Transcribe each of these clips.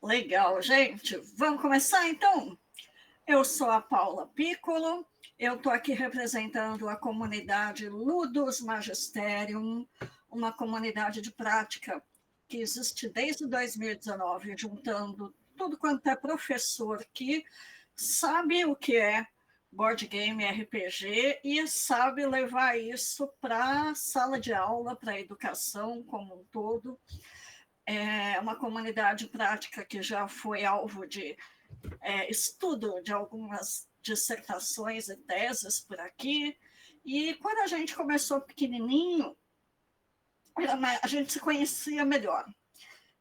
Legal, gente. Vamos começar então? Eu sou a Paula Piccolo, eu estou aqui representando a comunidade Ludus Magisterium, uma comunidade de prática que existe desde 2019, juntando tudo quanto é professor que sabe o que é board game RPG e sabe levar isso para a sala de aula, para a educação como um todo. É uma comunidade prática que já foi alvo de estudo de algumas dissertações e teses por aqui. E quando a gente começou pequenininho, a gente se conhecia melhor.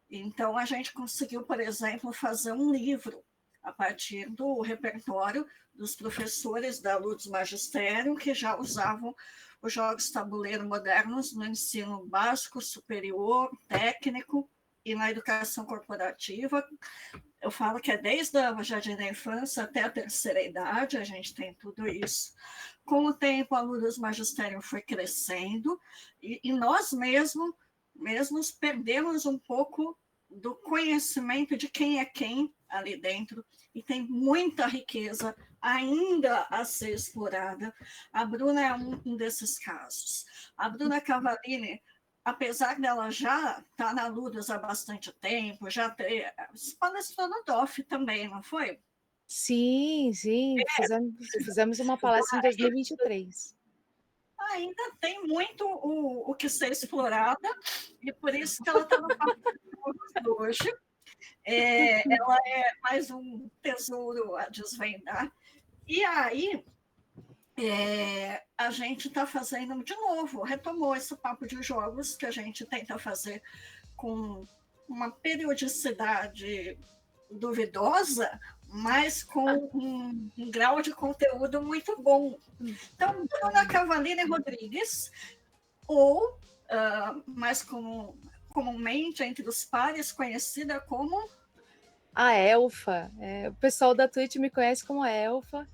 Então, a gente conseguiu, por exemplo, fazer um livro a partir do repertório dos professores da Ludus Magisterium, que já usavam os jogos tabuleiro modernos no ensino básico, superior, técnico e na educação corporativa. Eu falo que é desde a jardim da infância até a terceira idade, a gente tem tudo isso. Com o tempo, a Ludus Magisterium foi crescendo e nós mesmos perdemos um pouco do conhecimento de quem é quem ali dentro, e tem muita riqueza ainda a ser explorada. A Bruna é um desses casos. A Bruna Cavallini, apesar dela já estar na Ludus há bastante tempo, já ter palestrou no DOF também, não foi? Sim, fizemos uma palestra em 2023. Ainda tem muito o que ser explorada, e por isso que ela está no papo hoje. Ela é mais um tesouro a desvendar. E aí, a gente está fazendo de novo, retomou esse papo de jogos que a gente tenta fazer com uma periodicidade duvidosa, mas com um grau de conteúdo muito bom. Então, Bruna Cavallini Rodrigues, ou mais comumente entre os pares, conhecida como A Elfa. O pessoal da Twitch me conhece como Elfa.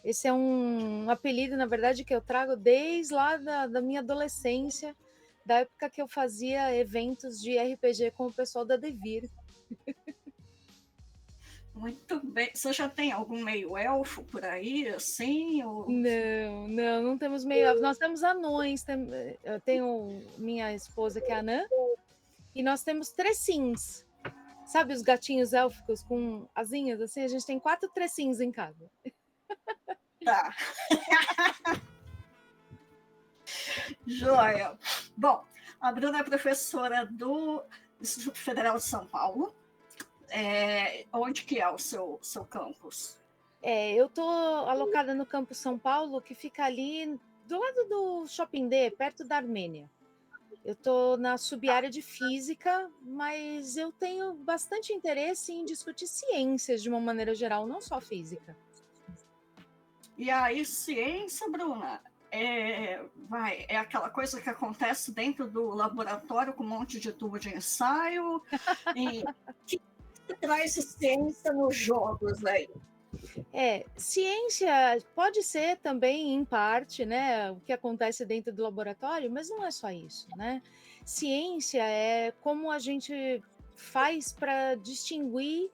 Esse é um apelido, na verdade, que eu trago desde lá da minha adolescência, da época que eu fazia eventos de RPG com o pessoal da Devir. Muito bem. Você já tem algum meio elfo por aí, assim? Ou... Não temos meio elfo. Nós temos anões. Eu tenho minha esposa, que é anã, e nós temos tressins. Sabe os gatinhos élficos com asinhas assim? A gente tem 4 tressins em casa. Tá. Joia. Bom, a Bruna é professora do Instituto Federal de São Paulo. Onde que é o seu campus? Eu estou alocada no campus São Paulo, que fica ali do lado do Shopping D, perto da Armênia. Eu estou na sub-área de física, mas eu tenho bastante interesse em discutir ciências de uma maneira geral, não só física. E aí, ciência, Bruna, é aquela coisa que acontece dentro do laboratório com um monte de tubo de ensaio, e que traz ciência nos jogos aí? Ciência pode ser também, em parte, né, o que acontece dentro do laboratório, mas não é só isso, né? Ciência é como a gente faz para distinguir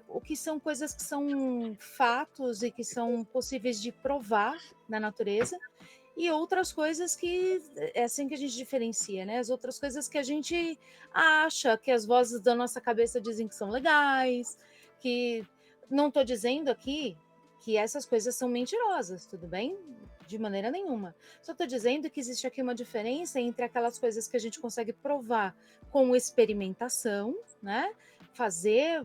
o que são coisas que são fatos e que são possíveis de provar na natureza, e outras coisas que é assim que a gente diferencia, né? As outras coisas que a gente acha, que as vozes da nossa cabeça dizem que são legais, que não estou dizendo aqui que essas coisas são mentirosas, tudo bem? De maneira nenhuma. Só estou dizendo que existe aqui uma diferença entre aquelas coisas que a gente consegue provar com experimentação, né? Fazer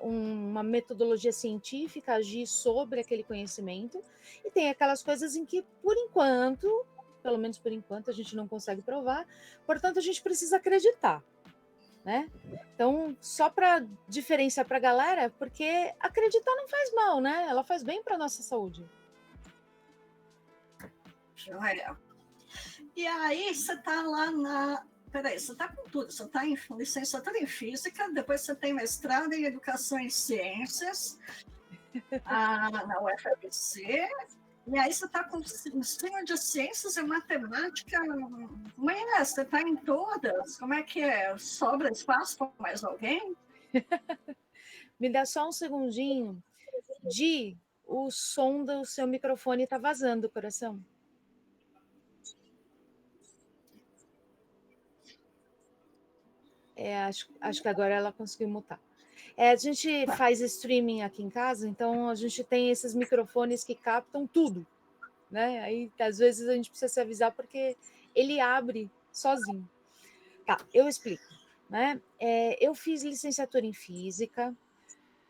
uma metodologia científica, agir sobre aquele conhecimento, e tem aquelas coisas em que, por enquanto, pelo menos por enquanto, a gente não consegue provar, portanto, a gente precisa acreditar, né? Então, só para diferenciar para a galera, porque acreditar não faz mal, né? Ela faz bem para a nossa saúde. Joia. E aí, você está lá na... Peraí, você está com tudo. Você está em licenciatura em Física, depois você tem mestrado em Educação em Ciências na UFABC, e aí você está com ensino de Ciências e Matemática. Mãe, você está em todas? Como é que é? Sobra espaço para mais alguém? Me dá só um segundinho. Di, o som do seu microfone está vazando, coração. Acho que agora ela conseguiu mutar. A gente faz streaming aqui em casa, então a gente tem esses microfones que captam tudo, né? Aí às vezes a gente precisa se avisar porque ele abre sozinho. Tá, eu explico, né? Eu fiz licenciatura em física.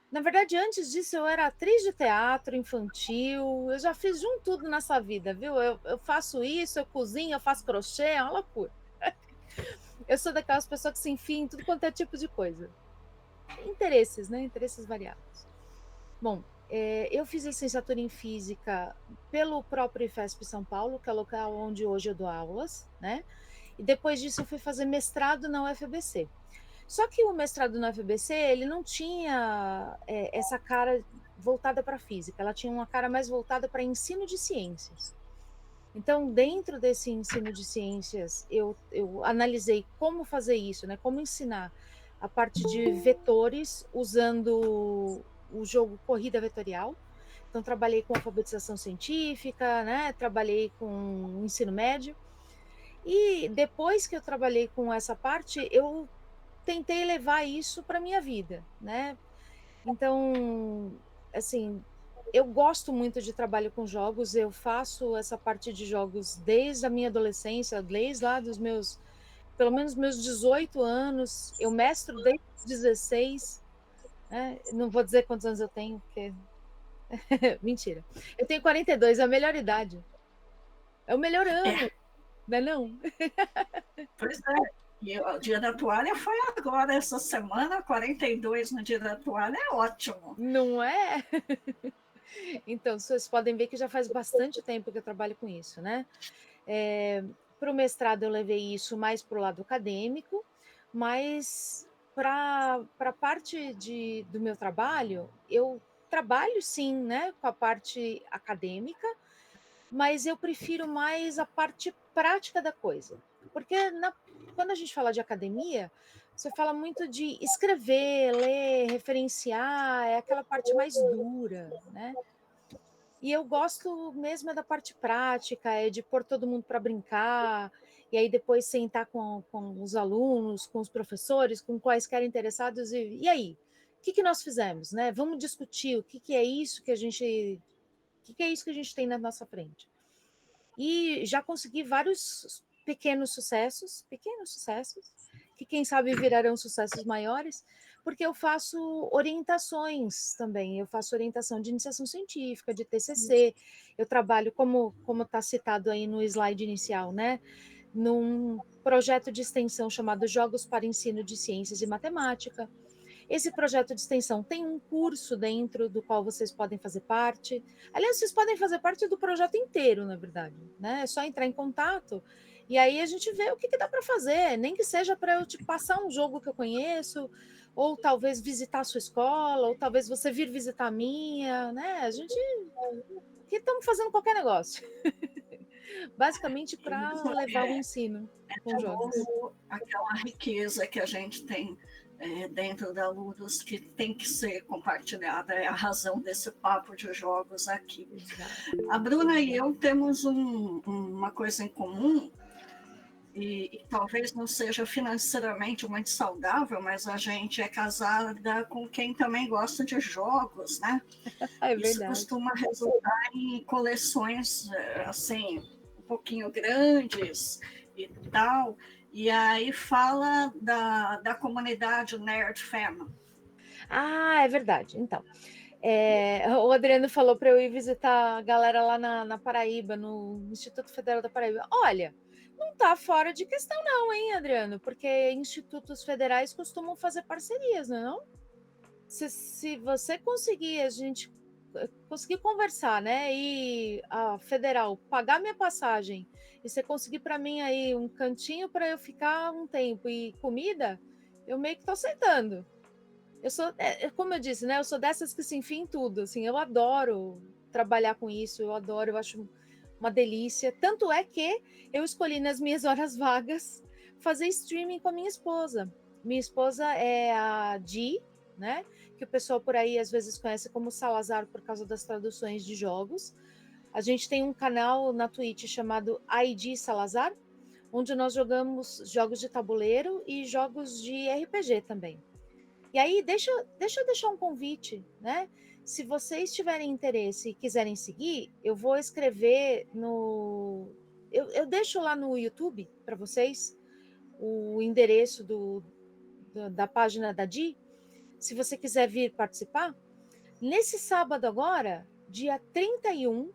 Na verdade, antes disso, eu era atriz de teatro infantil. Eu já fiz de um tudo nessa vida, viu? Eu faço isso, eu cozinho, eu faço crochê, é uma loucura. Eu sou daquelas pessoas que se enfiam em tudo quanto é tipo de coisa. Interesses, né? Interesses variados. Bom, eu fiz licenciatura em física pelo próprio IFESP São Paulo, que é o local onde hoje eu dou aulas, né? E depois disso eu fui fazer mestrado na UFBC. Só que o mestrado na UFBC, ele não tinha essa cara voltada para a física, ela tinha uma cara mais voltada para ensino de ciências. Então, dentro desse ensino de ciências, eu analisei como fazer isso, né? Como ensinar a parte de vetores usando o jogo corrida vetorial. Então, trabalhei com alfabetização científica, né? Trabalhei com ensino médio. E depois que eu trabalhei com essa parte, eu tentei levar isso para a minha vida, né? Então, assim, eu gosto muito de trabalho com jogos, eu faço essa parte de jogos desde a minha adolescência, desde lá dos meus, pelo menos meus 18 anos, eu mestro desde os 16, né? Não vou dizer quantos anos eu tenho, porque... Mentira. Eu tenho 42, é a melhor idade. É o melhor ano, não é não? Pois é. E o Dia da Toalha foi agora, essa semana, 42 no Dia da Toalha, é ótimo. Não é? Então, vocês podem ver que já faz bastante tempo que eu trabalho com isso, né? Para o mestrado eu levei isso mais para o lado acadêmico, mas para a parte do meu trabalho, eu trabalho sim, né, com a parte acadêmica, mas eu prefiro mais a parte prática da coisa. Porque quando a gente fala de academia, você fala muito de escrever, ler, referenciar, é aquela parte mais dura, né? E eu gosto mesmo da parte prática, é de pôr todo mundo para brincar, e aí depois sentar com os alunos, com os professores, com quaisquer interessados, e aí? O que nós fizemos, né? Vamos discutir o que é isso que a gente. O que é isso que a gente tem na nossa frente? E já consegui vários pequenos sucessos, que quem sabe virarão sucessos maiores, porque eu faço orientações também, eu faço orientação de iniciação científica, de TCC, eu trabalho, como está citado aí no slide inicial, né, num projeto de extensão chamado Jogos para Ensino de Ciências e Matemática. Esse projeto de extensão tem um curso dentro do qual vocês podem fazer parte. Aliás, vocês podem fazer parte do projeto inteiro, na verdade, né? É só entrar em contato e aí a gente vê o que dá para fazer, nem que seja para eu te passar um jogo que eu conheço, ou talvez visitar a sua escola, ou talvez você vir visitar a minha, né? A gente que estamos fazendo qualquer negócio. Basicamente para levar o ensino com jogos. Aquela riqueza que a gente tem dentro da Ludus que tem que ser compartilhada, é a razão desse papo de jogos aqui. Exato. A Bruna e eu temos uma coisa em comum, e talvez não seja financeiramente muito saudável, mas a gente é casada com quem também gosta de jogos, né? É verdade. Isso costuma resultar em coleções, assim, um pouquinho grandes e tal. E aí fala da comunidade Nerd Fam. Ah, é verdade. Então, o Adriano falou para eu ir visitar a galera lá na Paraíba, no Instituto Federal da Paraíba. Olha, não está fora de questão não, hein, Adriano? Porque institutos federais costumam fazer parcerias, não é não? Se você conseguir, a gente conseguir conversar, né, e a federal pagar minha passagem, e você conseguir para mim aí um cantinho para eu ficar um tempo e comida, eu meio que estou aceitando. Eu sou, como eu disse, né? Eu sou dessas que se enfiam em tudo. Assim, eu adoro trabalhar com isso, eu acho uma delícia. Tanto é que eu escolhi nas minhas horas vagas fazer streaming com a minha esposa. Minha esposa é a Di, né? Que o pessoal por aí às vezes conhece como Salazar por causa das traduções de jogos. A gente tem um canal na Twitch chamado ID Salazar, onde nós jogamos jogos de tabuleiro e jogos de RPG também. E aí, deixa eu deixar um convite, né? Se vocês tiverem interesse e quiserem seguir, eu vou escrever no... Eu deixo lá no YouTube para vocês o endereço da página da Di, se você quiser vir participar. Nesse sábado agora, dia 31,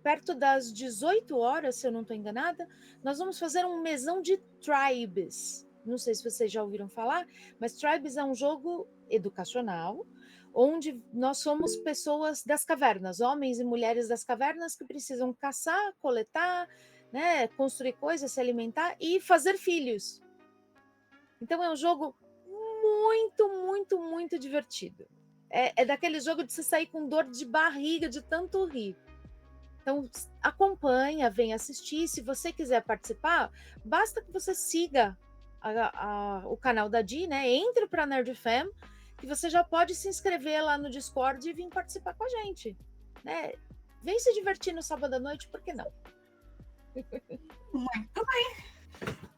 perto das 18 horas, se eu não estou enganada, nós vamos fazer um mesão de Tribes. Não sei se vocês já ouviram falar, mas Tribes é um jogo educacional, onde nós somos pessoas das cavernas, homens e mulheres das cavernas que precisam caçar, coletar, né, construir coisas, se alimentar e fazer filhos. Então é um jogo muito, muito, muito divertido. É daquele jogo de você sair com dor de barriga de tanto rir. Então, acompanha, vem assistir. Se você quiser participar, basta que você siga o canal da Di, né? Entre para a Nerd Fam, que você já pode se inscrever lá no Discord e vir participar com a gente, né? Vem se divertir no sábado à noite, por que não? Muito bem.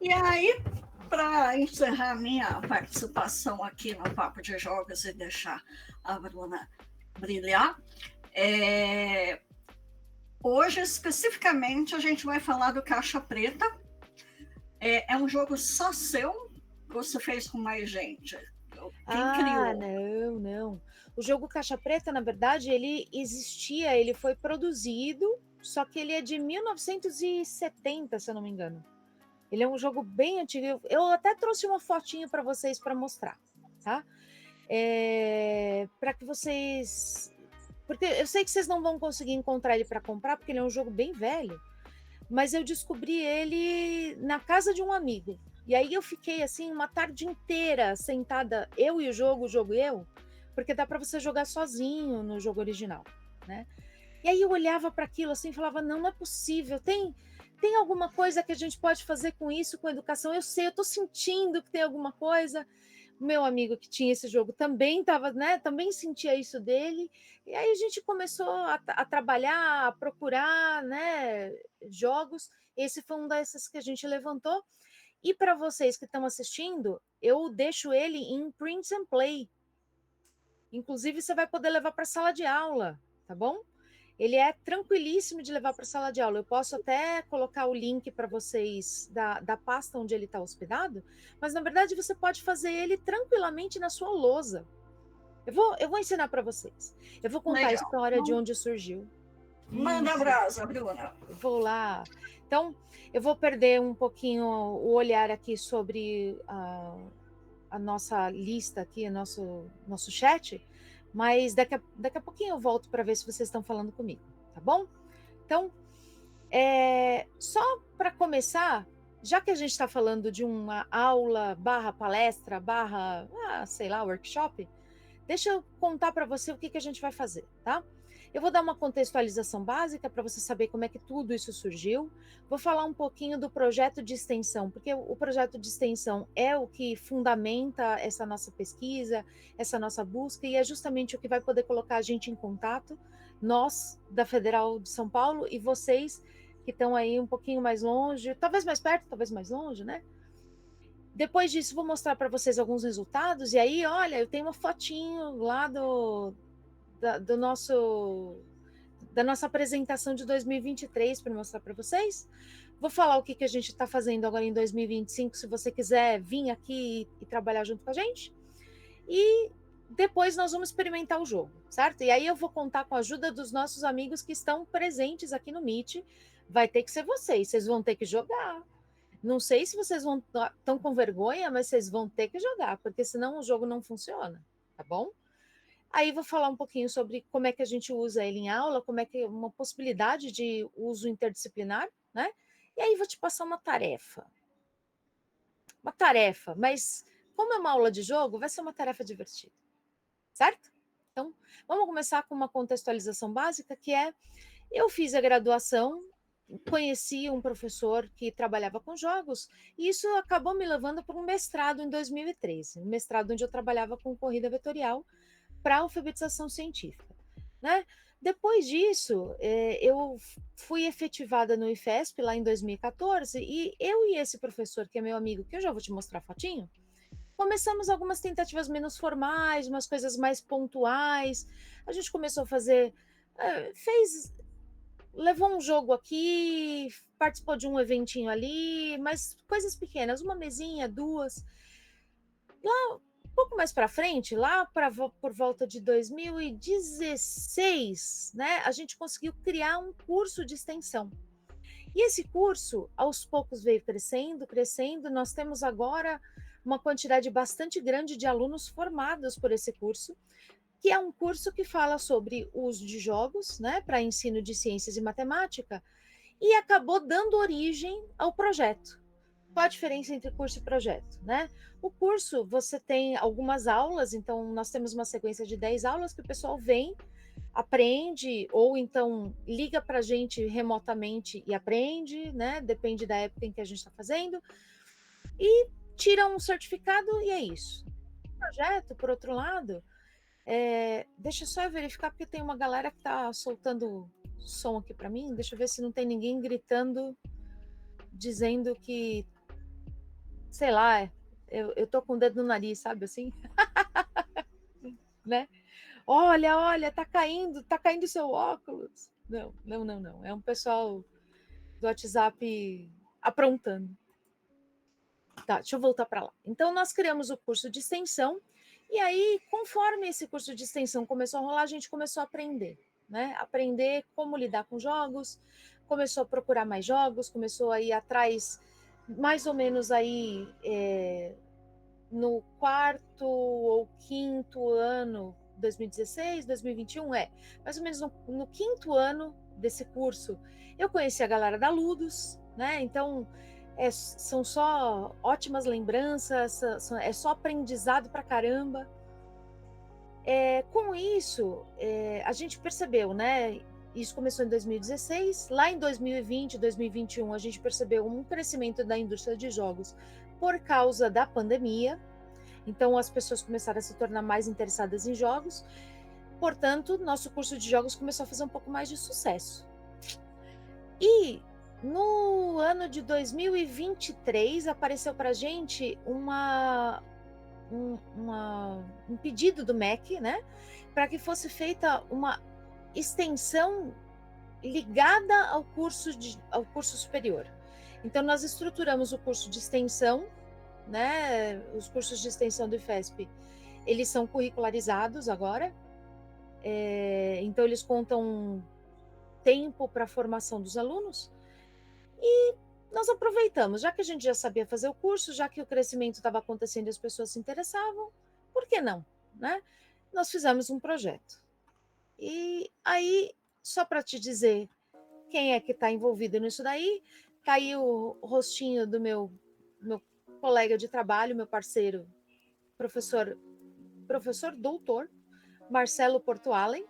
E aí, para encerrar minha participação aqui no Papo de Jogos e deixar a Bruna brilhar, hoje, especificamente, a gente vai falar do Caixa Preta. É um jogo só seu? Você fez com mais gente? Quem criou? Não. O jogo Caixa Preta, na verdade, ele existia, ele foi produzido, só que ele é de 1970, se eu não me engano. Ele é um jogo bem antigo. Eu até trouxe uma fotinha para vocês para mostrar, tá? Para que vocês... Porque eu sei que vocês não vão conseguir encontrar ele para comprar, porque ele é um jogo bem velho, mas eu descobri ele na casa de um amigo. E aí eu fiquei assim uma tarde inteira sentada, eu e o jogo e eu, porque dá para você jogar sozinho no jogo original, né? E aí eu olhava para aquilo assim e falava, não é possível, tem alguma coisa que a gente pode fazer com isso, com educação? Eu sei, eu estou sentindo que tem alguma coisa. Meu amigo que tinha esse jogo também estava, né? Também sentia isso dele. E aí a gente começou a trabalhar, a procurar, né? Jogos. Esse foi um desses que a gente levantou. E para vocês que estão assistindo, eu deixo ele em print and play. Inclusive, você vai poder levar para a sala de aula, tá bom? Ele é tranquilíssimo de levar para a sala de aula. Eu posso até colocar o link para vocês da pasta onde ele está hospedado, mas na verdade você pode fazer ele tranquilamente na sua lousa. Eu vou ensinar para vocês. Eu vou contar a história de onde surgiu. Manda brasa, Bruna. Vou lá. Então, eu vou perder um pouquinho o olhar aqui sobre a nossa lista aqui, nosso chat, mas daqui a pouquinho eu volto para ver se vocês estão falando comigo, tá bom? Então, só para começar, já que a gente está falando de uma aula / palestra / sei lá, workshop, deixa eu contar para você o que a gente vai fazer, tá? Eu vou dar uma contextualização básica para você saber como é que tudo isso surgiu. Vou falar um pouquinho do projeto de extensão, porque o projeto de extensão é o que fundamenta essa nossa pesquisa, essa nossa busca, e é justamente o que vai poder colocar a gente em contato, nós, da Federal de São Paulo, e vocês que estão aí um pouquinho mais longe, talvez mais perto, talvez mais longe, né? Depois disso, vou mostrar para vocês alguns resultados, e aí, olha, eu tenho uma fotinho lá da nossa apresentação de 2023 para mostrar para vocês. Vou falar o que a gente está fazendo agora em 2025, se você quiser vir aqui e trabalhar junto com a gente. E depois nós vamos experimentar o jogo, certo? E aí eu vou contar com a ajuda dos nossos amigos que estão presentes aqui no Meet. Vai ter que ser vocês vão ter que jogar. Não sei se vocês estão com vergonha, mas vocês vão ter que jogar, porque senão o jogo não funciona, tá bom? Aí vou falar um pouquinho sobre como é que a gente usa ele em aula, como é que é uma possibilidade de uso interdisciplinar, né? E aí vou te passar uma tarefa. Uma tarefa, mas como é uma aula de jogo, vai ser uma tarefa divertida, certo? Então, vamos começar com uma contextualização básica, que é, eu fiz a graduação conheci um professor que trabalhava com jogos, e isso acabou me levando para um mestrado em 2013, um mestrado onde eu trabalhava com corrida vetorial para alfabetização científica, né? Depois disso, eu fui efetivada no IFESP lá em 2014, e eu e esse professor, que é meu amigo, que eu já vou te mostrar a fotinho, começamos algumas tentativas menos formais, umas coisas mais pontuais. A gente começou a fazer, levou um jogo aqui, participou de um eventinho ali, mas coisas pequenas, uma mesinha, duas. Lá, um pouco mais para frente, lá por volta de 2016, né, a gente conseguiu criar um curso de extensão. E esse curso, aos poucos, veio crescendo, crescendo. Nós temos agora uma quantidade bastante grande de alunos formados por esse curso, que é um curso que fala sobre o uso de jogos, né, para ensino de ciências e matemática, e acabou dando origem ao projeto. Qual a diferença entre curso e projeto, né? O curso, você tem algumas aulas, então nós temos uma sequência de 10 aulas que o pessoal vem, aprende, ou então liga para a gente remotamente e aprende, né? Depende da época em que a gente está fazendo, e tira um certificado e é isso. O projeto, por outro lado, deixa só eu verificar, porque tem uma galera que está soltando som aqui para mim, deixa eu ver se não tem ninguém gritando, dizendo que, sei lá, eu tô com o dedo no nariz, sabe assim? Né? Olha, tá caindo seu óculos. Não. É um pessoal do WhatsApp aprontando. Tá, deixa eu voltar para lá. Então, nós criamos o curso de extensão, e aí, conforme esse curso de extensão começou a rolar, a gente começou a aprender, né? Aprender como lidar com jogos, começou a procurar mais jogos, começou a ir atrás, mais ou menos aí, no quarto ou quinto ano, 2016, 2021, mais ou menos no quinto ano desse curso, eu conheci a galera da Ludus, né? Então, são só ótimas lembranças, é só aprendizado pra caramba. Com isso, a gente percebeu, né? Isso começou em 2016, lá em 2020, 2021, a gente percebeu um crescimento da indústria de jogos por causa da pandemia. Então, as pessoas começaram a se tornar mais interessadas em jogos. Portanto, nosso curso de jogos começou a fazer um pouco mais de sucesso. E no ano de 2023, apareceu para a gente um pedido do MEC, né, para que fosse feita uma extensão ligada ao curso superior. Então, nós estruturamos o curso de extensão, né, os cursos de extensão do IFESP, eles são curricularizados agora, então eles contam tempo para a formação dos alunos, e nós aproveitamos, já que a gente já sabia fazer o curso, já que o crescimento estava acontecendo e as pessoas se interessavam, por que não, né? Nós fizemos um projeto. E aí, só para te dizer quem é que está envolvido nisso daí, tá aí o rostinho do meu colega de trabalho, meu parceiro, professor doutor Marcelo Portualen.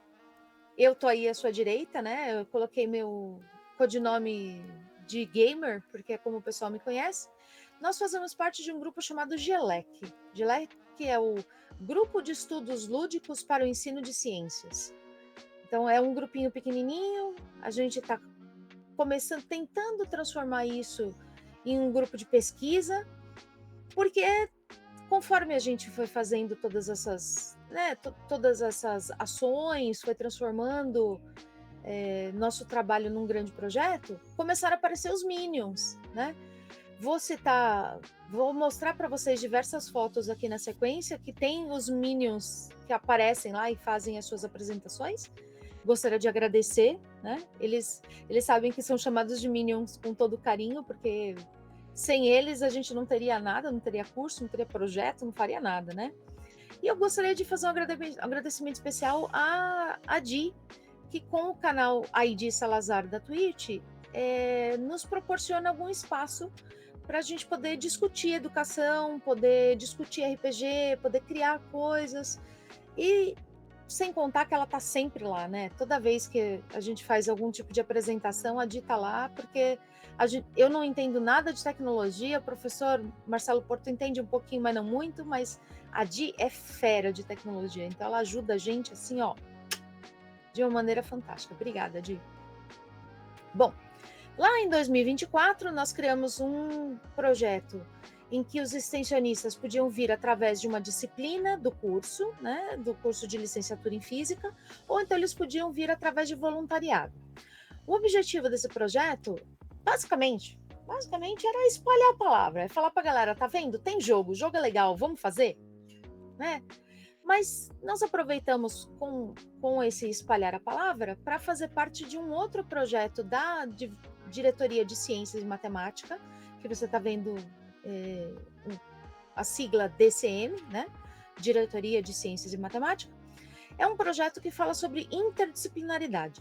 Eu tô aí à sua direita, né? Eu coloquei meu codinome de gamer, porque é como o pessoal me conhece. Nós fazemos parte de um grupo chamado GELEC. GELEC é o Grupo de Estudos Lúdicos para o Ensino de Ciências. Então, é um grupinho pequenininho, a gente está começando, tentando transformar isso em um grupo de pesquisa, porque conforme a gente foi fazendo todas essas, né, todas essas ações, foi transformando nosso trabalho num grande projeto, começaram a aparecer os Minions, né? Vou mostrar para vocês diversas fotos aqui na sequência que tem os Minions que aparecem lá e fazem as suas apresentações. Gostaria de agradecer, né? Eles sabem que são chamados de Minions com todo carinho, porque sem eles a gente não teria nada, não teria curso, não teria projeto, não faria nada, né? E eu gostaria de fazer um agradecimento especial a Di, que com o canal ID Salazar da Twitch, nos proporciona algum espaço para a gente poder discutir educação, poder discutir RPG, poder criar coisas. E sem contar que ela está sempre lá, né? Toda vez que a gente faz algum tipo de apresentação, a Di está lá, porque eu não entendo nada de tecnologia, o professor Marcelo Porto entende um pouquinho, mas não muito, mas a Di é fera de tecnologia, então ela ajuda a gente assim, ó, de uma maneira fantástica. Obrigada, Di. Bom, lá em 2024, nós criamos um projeto em que os extensionistas podiam vir através de uma disciplina do curso, né, do curso de licenciatura em física, ou então eles podiam vir através de voluntariado. O objetivo desse projeto, basicamente era espalhar a palavra, é falar para a galera, tá vendo? Tem jogo, o jogo é legal, vamos fazer? Né? Mas nós aproveitamos com esse espalhar a palavra para fazer parte de um outro projeto da Diretoria de Ciências e Matemática, que você está vendo a sigla DCM, né? Diretoria de Ciências e Matemática. É um projeto que fala sobre interdisciplinaridade.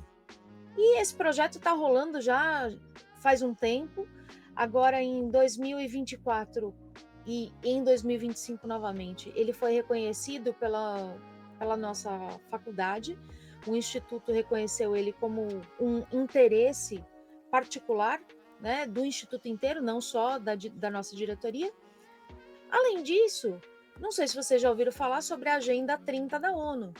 E esse projeto está rolando já faz um tempo. Agora, em 2024 e em 2025 novamente, ele foi reconhecido pela nossa faculdade. O Instituto reconheceu ele como um interesse particular, né, do Instituto inteiro, não só da nossa diretoria. Além disso, não sei se vocês já ouviram falar sobre a Agenda 30 da ONU.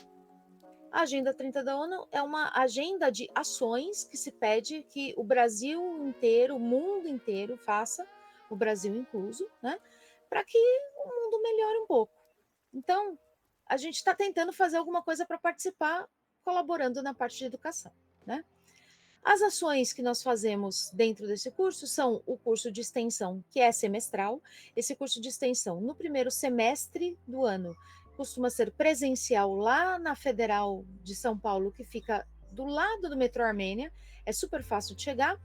A Agenda 30 da ONU é uma agenda de ações que se pede que o Brasil inteiro, o mundo inteiro faça, o Brasil incluso, né, para que o mundo melhore um pouco. Então, a gente está tentando fazer alguma coisa para participar, colaborando na parte de educação, né? As ações que nós fazemos dentro desse curso são o curso de extensão, que é semestral. Esse curso de extensão, no primeiro semestre do ano, costuma ser presencial lá na Federal de São Paulo, que fica do lado do metrô Armênia, é super fácil de chegar.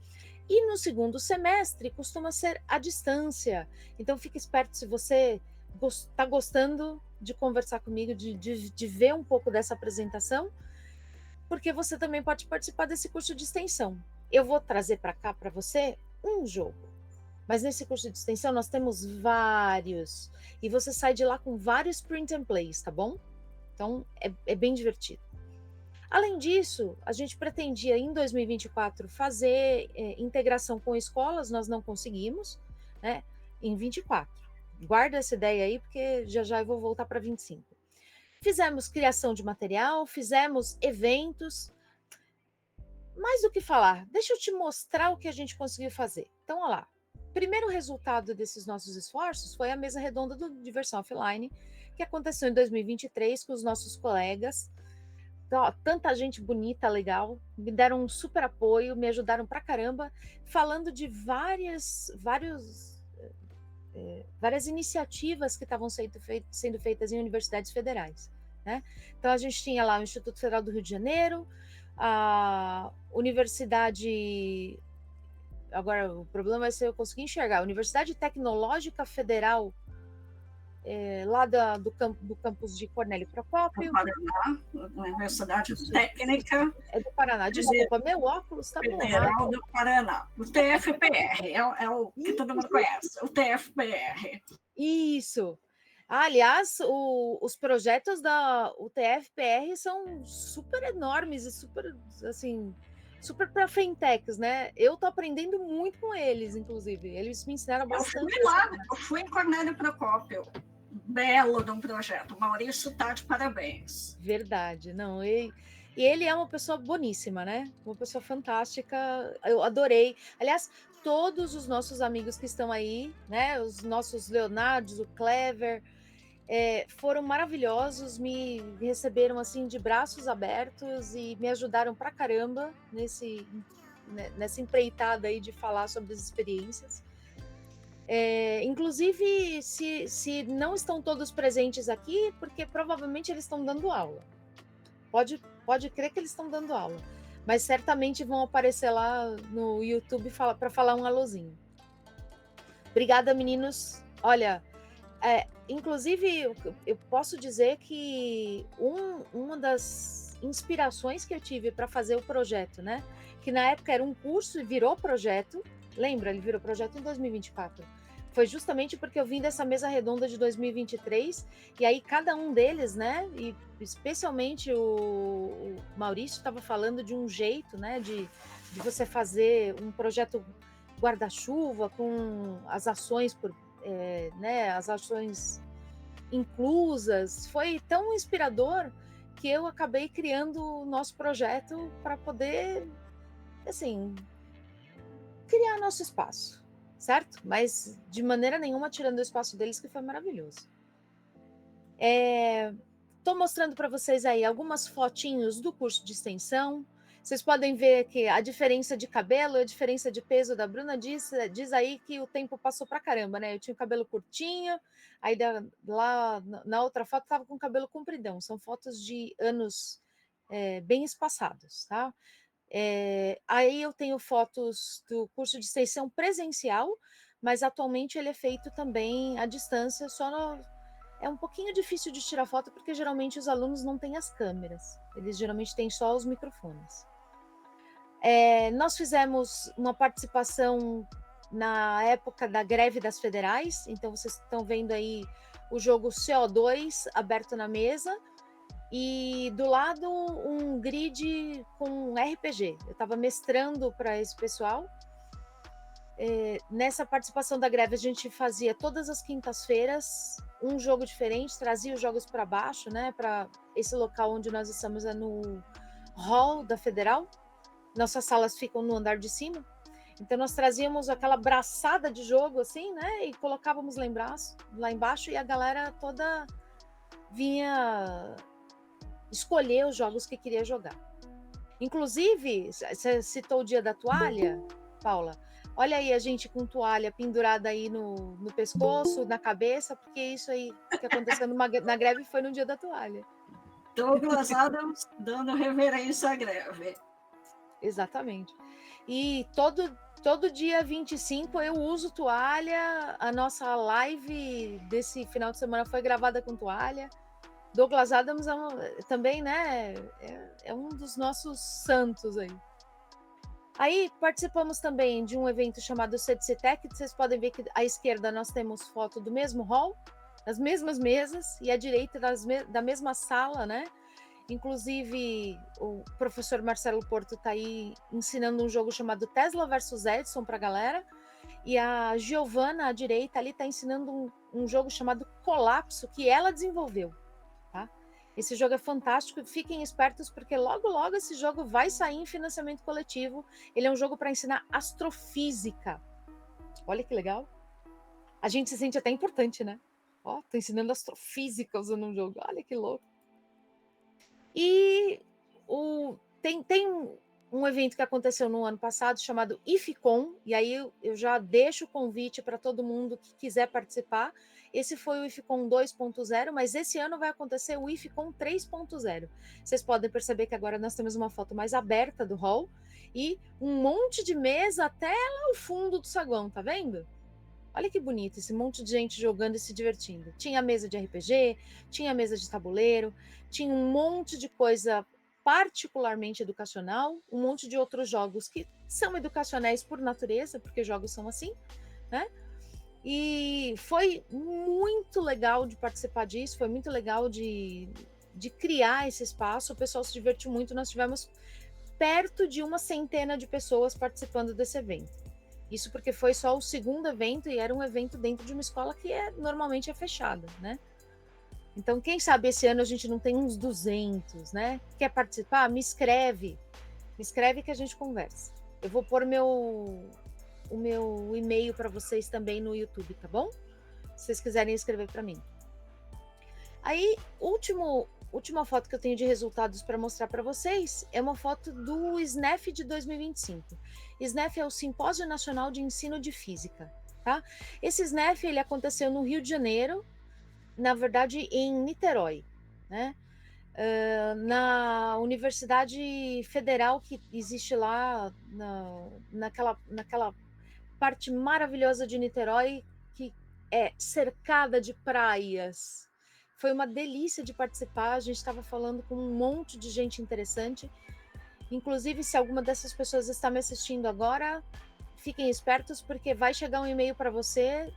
E no segundo semestre costuma ser à distância. Então fique esperto se você está gostando de conversar comigo, de ver um pouco dessa apresentação, porque você também pode participar desse curso de extensão. Eu vou trazer para cá para você um jogo, mas nesse curso de extensão nós temos vários, e você sai de lá com vários print and plays, tá bom? Então é bem divertido. Além disso, a gente pretendia em 2024 fazer integração com escolas, nós não conseguimos, né? Em 24. Guarda essa ideia aí, porque já eu vou voltar para 25. Fizemos criação de material, fizemos eventos. Mais do que falar, deixa eu te mostrar o que a gente conseguiu fazer. Então, olha lá. Primeiro resultado desses nossos esforços foi a mesa redonda do Diversão Offline, que aconteceu em 2023 com os nossos colegas. Então, tanta gente bonita, legal, me deram um super apoio, me ajudaram pra caramba, falando de várias iniciativas que estavam sendo feitas em universidades federais, né? Então, a gente tinha lá o Instituto Federal do Rio de Janeiro, a Universidade... Agora, o problema vai ser eu conseguir enxergar. A Universidade Tecnológica Federal, lá do campus de Cornélio Procópio. Do Paraná, Universidade Técnica. É do Paraná. Desculpa, meu óculos está borrado. Federal do Paraná. O TFPR, é o que todo mundo conhece, o TFPR. Isso. Aliás, os projetos da UTF-PR são super enormes e super, assim, super para fintechs, né? Eu tô aprendendo muito com eles, inclusive. Eles me ensinaram bastante. Eu fui em Cornélio Procópio. Belo de um projeto. O Maurício tá de parabéns. Verdade, não. E ele é uma pessoa boníssima, né? Uma pessoa fantástica. Eu adorei. Aliás, todos os nossos amigos que estão aí, né? Os nossos Leonardos, o Clever, foram maravilhosos, me receberam assim de braços abertos e me ajudaram pra caramba nessa empreitada aí de falar sobre as experiências. Inclusive, se não estão todos presentes aqui, porque provavelmente eles estão dando aula. Pode crer que eles estão dando aula, mas certamente vão aparecer lá no YouTube para falar um alôzinho. Obrigada, meninos. Olha, inclusive, eu posso dizer que uma das inspirações que eu tive para fazer o projeto, né? Que na época era um curso e virou projeto. Lembra? Ele virou projeto em 2024. foi justamente porque eu vim dessa mesa redonda de 2023, e aí cada um deles, né, e especialmente o Maurício estava falando de um jeito, né, de você fazer um projeto guarda-chuva com as ações né, as ações inclusas. Foi tão inspirador que eu acabei criando o nosso projeto para poder, assim, criar nosso espaço, certo? Mas de maneira nenhuma tirando o espaço deles, que foi maravilhoso. Estou mostrando para vocês aí algumas fotinhos do curso de extensão. Vocês podem ver que a diferença de cabelo, a diferença de peso da Bruna diz aí que o tempo passou para caramba, né? Eu tinha o cabelo curtinho, aí lá na outra foto estava com o cabelo compridão. São fotos de anos bem espaçados, tá? Aí eu tenho fotos do curso de extensão presencial, mas atualmente ele é feito também à distância, é um pouquinho difícil de tirar foto, porque geralmente os alunos não têm as câmeras, eles geralmente têm só os microfones. Nós fizemos uma participação na época da greve das federais, então vocês estão vendo aí o jogo CO2 aberto na mesa, e do lado um grid com RPG. Eu estava mestrando para esse pessoal. Nessa participação da greve, a gente fazia todas as quintas-feiras um jogo diferente, trazia os jogos para baixo, né? Para esse local onde nós estamos é no hall da Federal. Nossas salas ficam no andar de cima. Então nós trazíamos aquela braçada de jogo assim, né? E colocávamos lá embaixo, e a galera toda vinha escolher os jogos que queria jogar. Inclusive, você citou o dia da toalha, Paula. Olha aí a gente com toalha pendurada aí no pescoço, na cabeça, porque isso aí que aconteceu na greve foi no dia da toalha. Douglas Adams dando reverência à greve. Exatamente. E todo dia 25 eu uso toalha. A nossa live desse final de semana foi gravada com toalha. Douglas Adams também, né? É um dos nossos santos aí. Aí participamos também de um evento chamado CEDCITEC. Vocês podem ver que à esquerda nós temos foto do mesmo hall, das mesmas mesas, e à direita da mesma sala, né? Inclusive, o professor Marcelo Porto está aí ensinando um jogo chamado Tesla versus Edison para a galera. E a Giovana, à direita, ali está ensinando um jogo chamado Colapso, que ela desenvolveu. Tá? Esse jogo é fantástico, fiquem espertos, porque logo, logo esse jogo vai sair em financiamento coletivo. Ele é um jogo para ensinar astrofísica. Olha que legal. A gente se sente até importante, né? Ó, tô ensinando astrofísica usando um jogo. Olha que louco. E tem um evento que aconteceu no ano passado chamado IFCON, e aí eu já deixo o convite para todo mundo que quiser participar. Esse foi o IFCON 2.0, mas esse ano vai acontecer o IFCON 3.0. Vocês podem perceber que agora nós temos uma foto mais aberta do hall e um monte de mesa até lá ao fundo do saguão, tá vendo? Olha que bonito, esse monte de gente jogando e se divertindo. Tinha mesa de RPG, tinha mesa de tabuleiro, tinha um monte de coisa particularmente educacional, um monte de outros jogos que são educacionais por natureza, porque jogos são assim, né? E foi muito legal de participar disso, foi muito legal de criar esse espaço, o pessoal se divertiu muito, nós tivemos perto de 100 de pessoas participando desse evento. Isso porque foi só o segundo evento e era um evento dentro de uma escola que normalmente é fechada, né? Então, quem sabe esse ano a gente não tem uns 200, né? Quer participar? Me escreve que a gente conversa. Eu vou pôr o meu e-mail para vocês também no YouTube, tá bom? Se vocês quiserem escrever para mim. Aí, última foto que eu tenho de resultados para mostrar para vocês é uma foto do SNEF de 2025. SNEF é o Simpósio Nacional de Ensino de Física, tá? Esse SNEF, ele aconteceu no Rio de Janeiro, na verdade em Niterói, né? Na Universidade Federal que existe lá, naquela parte maravilhosa de Niterói, que é cercada de praias. Foi uma delícia de participar, a gente estava falando com um monte de gente interessante. Inclusive, se alguma dessas pessoas está me assistindo agora, fiquem espertos, porque vai chegar um e-mail para você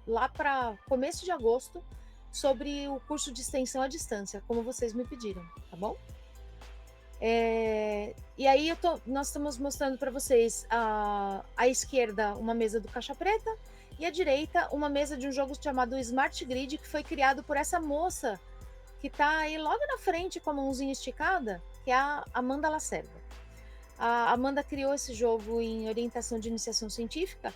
lá para começo de agosto sobre o curso de extensão à distância, como vocês me pediram, tá bom? E aí nós estamos mostrando para vocês à esquerda uma mesa do Caixa Preta e à direita uma mesa de um jogo chamado Smart Grid, que foi criado por essa moça que está aí logo na frente com a mãozinha esticada, que é a Amanda Lacerda. A Amanda criou esse jogo em orientação de iniciação científica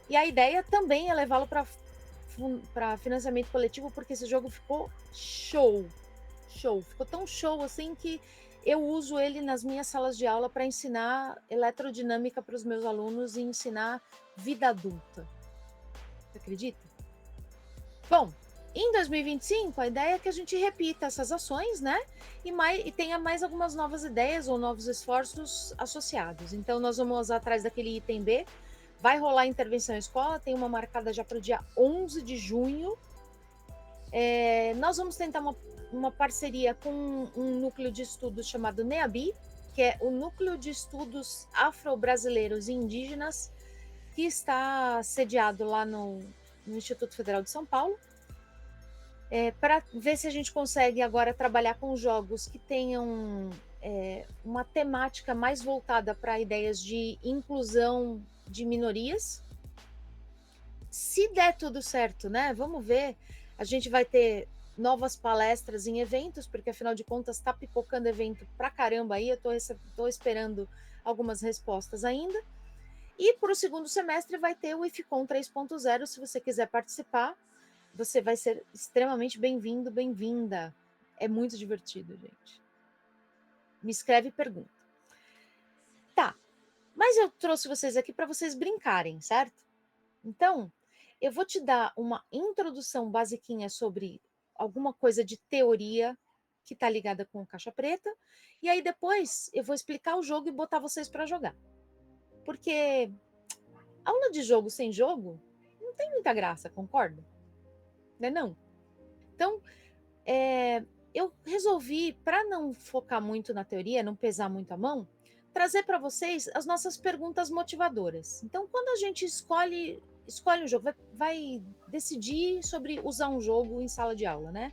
e a ideia também é levá-lo para financiamento coletivo, porque esse jogo ficou show. Ficou tão show assim que eu uso ele nas minhas salas de aula para ensinar eletrodinâmica para os meus alunos e ensinar vida adulta. Você acredita? Bom, em 2025, a ideia é que a gente repita essas ações, né? E tenha mais algumas novas ideias ou novos esforços associados. Então, nós vamos atrás daquele item B. Vai rolar intervenção em escola, tem uma marcada já para o dia 11 de junho. Nós vamos tentar uma parceria com um núcleo de estudos chamado NEABI, que é o Núcleo de Estudos Afro-Brasileiros e Indígenas, que está sediado lá no Instituto Federal de São Paulo, para ver se a gente consegue agora trabalhar com jogos que tenham uma temática mais voltada para ideias de inclusão de minorias. Se der tudo certo, né? Vamos ver. A gente vai ter novas palestras em eventos, porque afinal de contas está pipocando evento pra caramba aí. Eu estou esperando algumas respostas ainda. E para o segundo semestre vai ter o IFCOM 3.0. Se você quiser participar, você vai ser extremamente bem-vindo, bem-vinda. É muito divertido, gente. Me escreve e pergunta. Tá, mas eu trouxe vocês aqui para vocês brincarem, certo? Então, eu vou te dar uma introdução basiquinha sobre alguma coisa de teoria que está ligada com Caixa Preta, e aí depois eu vou explicar o jogo e botar vocês para jogar. Porque aula de jogo sem jogo não tem muita graça, concorda? Né, não? Então, eu resolvi, para não focar muito na teoria, não pesar muito a mão, trazer para vocês as nossas perguntas motivadoras. Então, quando a gente escolhe um jogo, vai decidir sobre usar um jogo em sala de aula, né?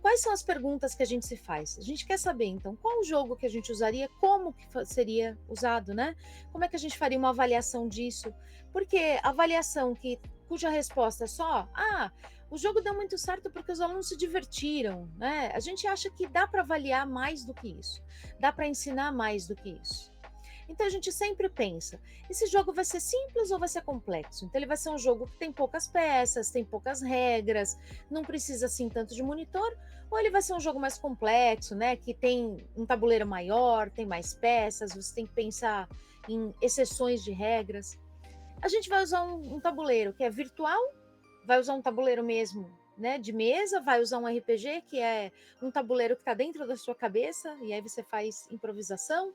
Quais são as perguntas que a gente se faz? A gente quer saber, então, qual o jogo que a gente usaria, como que seria usado, né? Como é que a gente faria uma avaliação disso? Porque avaliação cuja resposta é só, o jogo deu muito certo porque os alunos se divertiram, né? A gente acha que dá para avaliar mais do que isso, dá para ensinar mais do que isso. Então a gente sempre pensa, esse jogo vai ser simples ou vai ser complexo? Então ele vai ser um jogo que tem poucas peças, tem poucas regras, não precisa assim tanto de monitor, ou ele vai ser um jogo mais complexo, né? Que tem um tabuleiro maior, tem mais peças, você tem que pensar em exceções de regras. A gente vai usar um tabuleiro que é virtual, vai usar um tabuleiro mesmo, né, de mesa, vai usar um RPG, que é um tabuleiro que está dentro da sua cabeça, e aí você faz improvisação.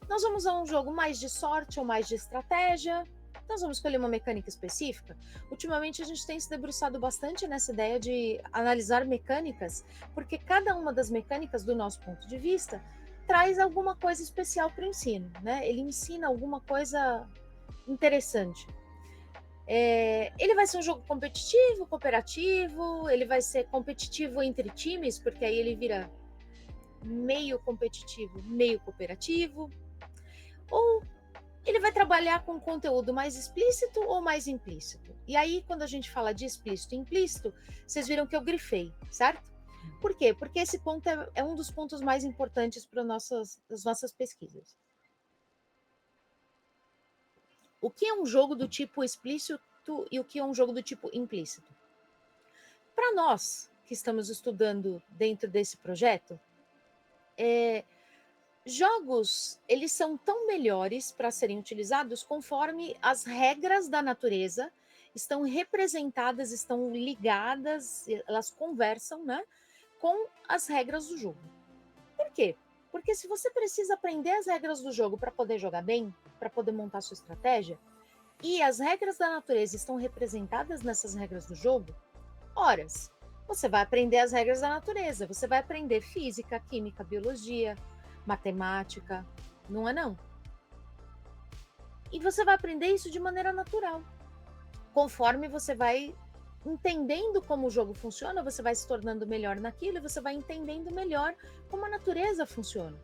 Nós vamos usar um jogo mais de sorte ou mais de estratégia. Nós vamos escolher uma mecânica específica. Ultimamente a gente tem se debruçado bastante nessa ideia de analisar mecânicas, porque cada uma das mecânicas, do nosso ponto de vista, traz alguma coisa especial para o ensino, né? Ele ensina alguma coisa interessante. Ele vai ser um jogo competitivo, cooperativo, ele vai ser competitivo entre times, porque aí ele vira meio competitivo, meio cooperativo, ou ele vai trabalhar com conteúdo mais explícito ou mais implícito. E aí, quando a gente fala de explícito e implícito, vocês viram que eu grifei, certo? Por quê? Porque esse ponto é um dos pontos mais importantes para as nossas pesquisas. O que é um jogo do tipo explícito e o que é um jogo do tipo implícito? Para nós que estamos estudando dentro desse projeto, jogos, eles são tão melhores para serem utilizados conforme as regras da natureza estão representadas, estão ligadas, elas conversam, né, com as regras do jogo. Por quê? Porque se você precisa aprender as regras do jogo para poder jogar bem, para poder montar sua estratégia, e as regras da natureza estão representadas nessas regras do jogo, horas, você vai aprender as regras da natureza, você vai aprender física, química, biologia, matemática, não é não? E você vai aprender isso de maneira natural. conforme você vai entendendo como o jogo funciona, você vai se tornando melhor naquilo e você vai entendendo melhor como a natureza funciona.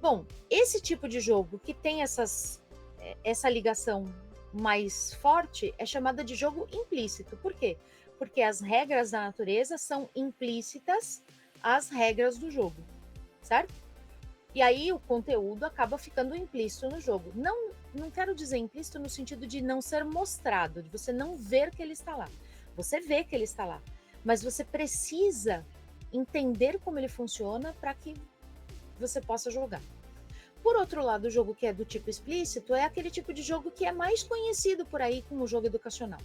Bom, esse tipo de jogo que tem essa ligação mais forte é chamada de jogo implícito. Por quê? Porque as regras da natureza são implícitas às regras do jogo, certo? E aí o conteúdo acaba ficando implícito no jogo. Não quero dizer implícito no sentido de não ser mostrado, de você não ver que ele está lá. Você vê que ele está lá, mas você precisa entender como ele funciona para que você possa jogar. Por outro lado, o jogo que é do tipo explícito é aquele tipo de jogo que é mais conhecido por aí como jogo educacional.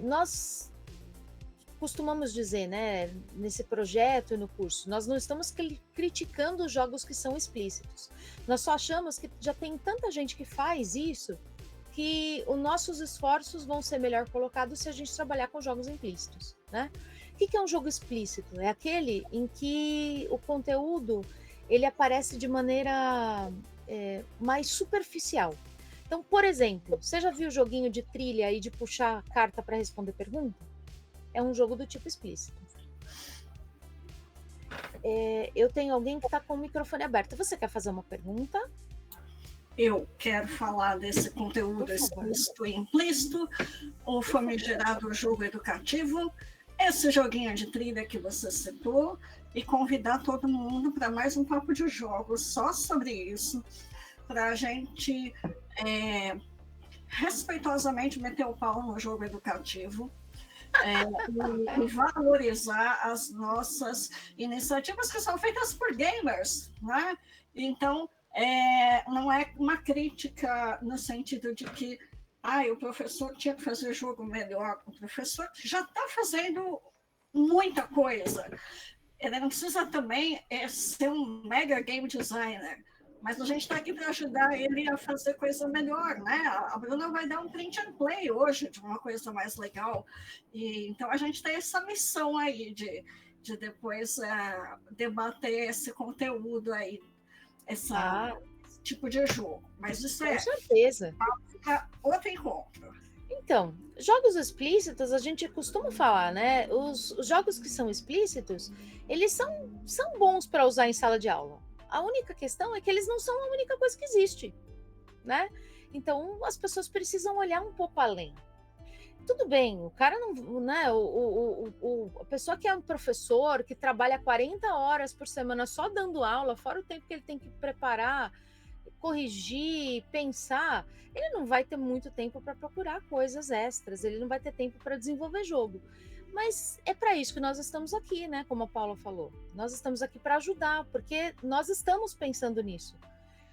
Nós costumamos dizer, né, nesse projeto e no curso, nós não estamos criticando os jogos que são explícitos. Nós só achamos que já tem tanta gente que faz isso que os nossos esforços vão ser melhor colocados se a gente trabalhar com jogos implícitos, né? O que é um jogo explícito? É aquele em que o conteúdo ele aparece de maneira mais superficial. Então, por exemplo, você já viu o joguinho de trilha e de puxar carta para responder pergunta? É um jogo do tipo explícito. Eu tenho alguém que está com o microfone aberto. Você quer fazer uma pergunta? Eu quero falar desse conteúdo explícito e implícito, o famigerado jogo educativo, esse joguinho de trilha que você citou, e convidar todo mundo para mais um papo de jogos só sobre isso, para a gente respeitosamente meter o pau no jogo educativo. E valorizar as nossas iniciativas que são feitas por gamers, né? Então, não é uma crítica no sentido de que o professor tinha que fazer jogo melhor. O professor já está fazendo muita coisa. Ele não precisa também ser um mega game designer, mas a gente está aqui para ajudar ele a fazer coisa melhor, né? A Bruna vai dar um print and play hoje de uma coisa mais legal. Então a gente tem essa missão aí de depois debater esse conteúdo aí, esse tipo de jogo. Mas isso com certeza. Outro encontro. Então, jogos explícitos, a gente costuma falar, né? Os jogos que são explícitos, eles são bons para usar em sala de aula. A única questão é que eles não são a única coisa que existe, né? Então, as pessoas precisam olhar um pouco além. Tudo bem, o cara não, né? A pessoa que é um professor, que trabalha 40 horas por semana só dando aula, fora o tempo que ele tem que preparar, corrigir, pensar, ele não vai ter muito tempo para procurar coisas extras, ele não vai ter tempo para desenvolver jogo. Mas é para isso que nós estamos aqui, né? Como a Paula falou. Nós estamos aqui para ajudar, porque nós estamos pensando nisso.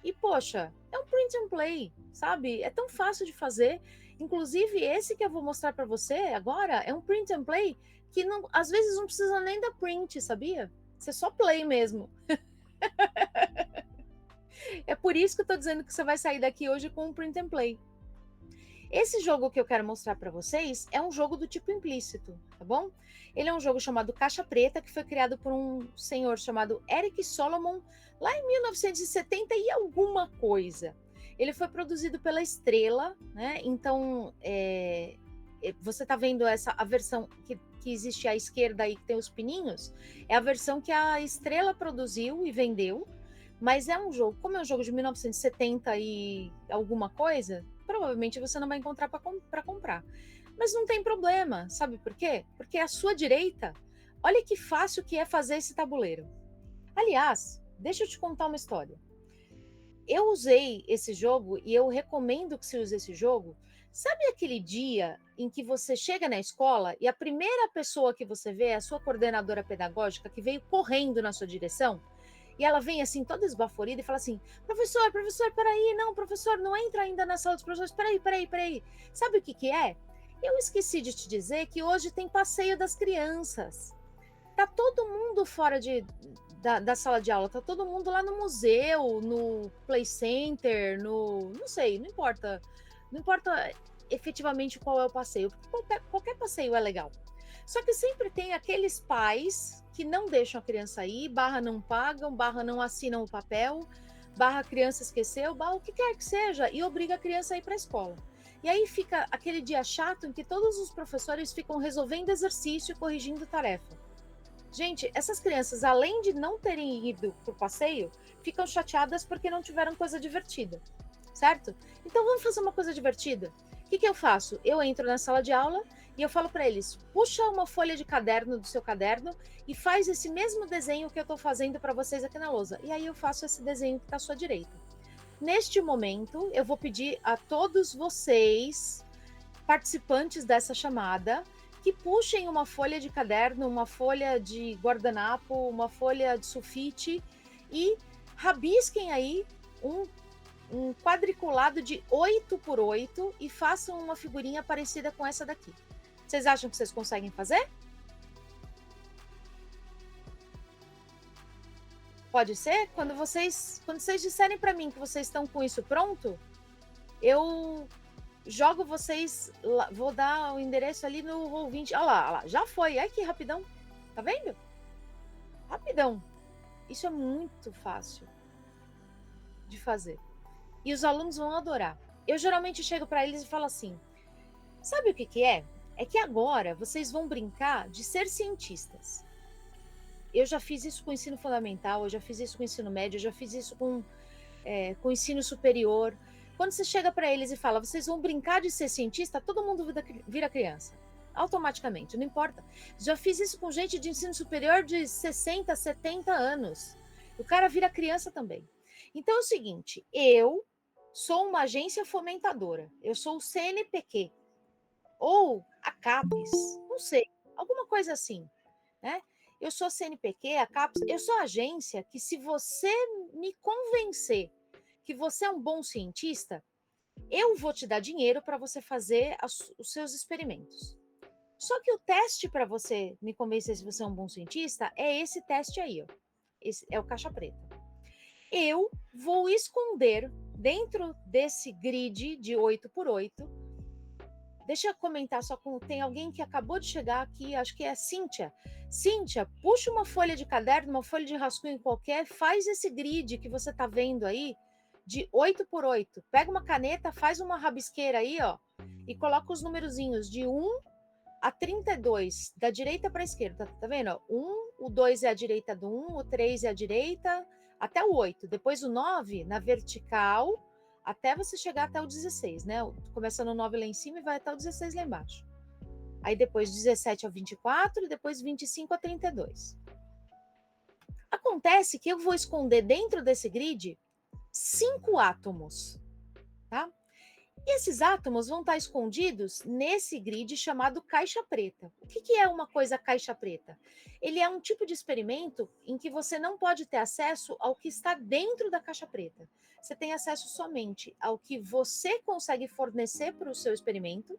E, poxa, é um print and play, sabe? É tão fácil de fazer. Inclusive, esse que eu vou mostrar para você agora é um print and play que não, às vezes não precisa nem da print, sabia? Você só play mesmo. É por isso que eu tô dizendo que você vai sair daqui hoje com um print and play. Esse jogo que eu quero mostrar para vocês é um jogo do tipo implícito, tá bom? Ele é um jogo chamado Caixa Preta, que foi criado por um senhor chamado Eric Solomon, lá em 1970 e alguma coisa. Ele foi produzido pela Estrela, né? Então, você tá vendo a versão que existe à esquerda aí, que tem os pininhos? É a versão que a Estrela produziu e vendeu, mas é um jogo, como é um jogo de 1970 e alguma coisa, provavelmente você não vai encontrar para comprar. Mas não tem problema, sabe por quê? Porque à sua direita, olha que fácil que é fazer esse tabuleiro. Aliás, deixa eu te contar uma história. Eu usei esse jogo e eu recomendo que você use esse jogo. Sabe aquele dia em que você chega na escola e a primeira pessoa que você vê é a sua coordenadora pedagógica que veio correndo na sua direção? E ela vem assim, toda esbaforida, e fala assim: professor, peraí, não, professor, não entra ainda na sala dos professores, peraí. Sabe o que é? Eu esqueci de te dizer que hoje tem passeio das crianças. Tá todo mundo fora da sala de aula, tá todo mundo lá no museu, no play center, não sei, não importa efetivamente qual é o passeio, porque qualquer passeio é legal. Só que sempre tem aqueles pais que não deixam a criança ir, barra não pagam, barra não assinam o papel, barra a criança esqueceu, barra o que quer que seja, e obriga a criança a ir para a escola. E aí fica aquele dia chato em que todos os professores ficam resolvendo exercício e corrigindo tarefa. Gente, essas crianças, além de não terem ido para o passeio, ficam chateadas porque não tiveram coisa divertida, certo? Então vamos fazer uma coisa divertida. O que eu faço? Eu entro na sala de aula e eu falo para eles, puxa uma folha de caderno do seu caderno e faz esse mesmo desenho que eu estou fazendo para vocês aqui na lousa. E aí eu faço esse desenho que está à sua direita. Neste momento, eu vou pedir a todos vocês, participantes dessa chamada, que puxem uma folha de caderno, uma folha de guardanapo, uma folha de sulfite e rabisquem aí um quadriculado de 8 por 8 e façam uma figurinha parecida com essa daqui. Vocês acham que vocês conseguem fazer? Pode ser? Quando vocês disserem para mim que vocês estão com isso pronto, eu jogo vocês, vou dar o endereço ali no Roll20. Olha lá, já foi. Ai, que rapidão. Tá vendo? Rapidão. Isso é muito fácil de fazer. E os alunos vão adorar. Eu geralmente chego para eles e falo assim, sabe o que é? É que agora vocês vão brincar de ser cientistas. Eu já fiz isso com o ensino fundamental, eu já fiz isso com o ensino médio, eu já fiz isso com o ensino superior. Quando você chega para eles e fala, vocês vão brincar de ser cientista, todo mundo vira criança. Automaticamente, não importa. Já fiz isso com gente de ensino superior de 60, 70 anos. O cara vira criança também. Então é o seguinte, eu sou uma agência fomentadora. Eu sou o CNPq. Ou a CAPES, não sei, alguma coisa assim, né? Eu sou a CNPq, a CAPES, eu sou a agência que se você me convencer que você é um bom cientista, eu vou te dar dinheiro para você fazer os seus experimentos. Só que o teste para você me convencer se você é um bom cientista é esse teste aí, ó. Esse é o caixa preta. Eu vou esconder dentro desse grid de 8 por 8. Deixa eu comentar só com... Tem alguém que acabou de chegar aqui, acho que é a Cíntia. Cíntia, puxa uma folha de caderno, uma folha de rascunho qualquer, faz esse grid que você está vendo aí, de 8 por 8. Pega uma caneta, faz uma rabisqueira aí, ó, e coloca os numerozinhos de 1 a 32, da direita para a esquerda, tá vendo? 1, o 2 é a direita do 1, o 3 é a direita, até o 8. Depois o 9 na vertical, até você chegar até o 16, né? Começa no 9 lá em cima e vai até o 16 lá embaixo. Aí depois 17 a 24 e depois 25 a 32. Acontece que eu vou esconder dentro desse grid 5 átomos, tá? E esses átomos vão estar escondidos nesse grid chamado caixa preta. O que é uma coisa caixa preta? Ele é um tipo de experimento em que você não pode ter acesso ao que está dentro da caixa preta. Você tem acesso somente ao que você consegue fornecer para o seu experimento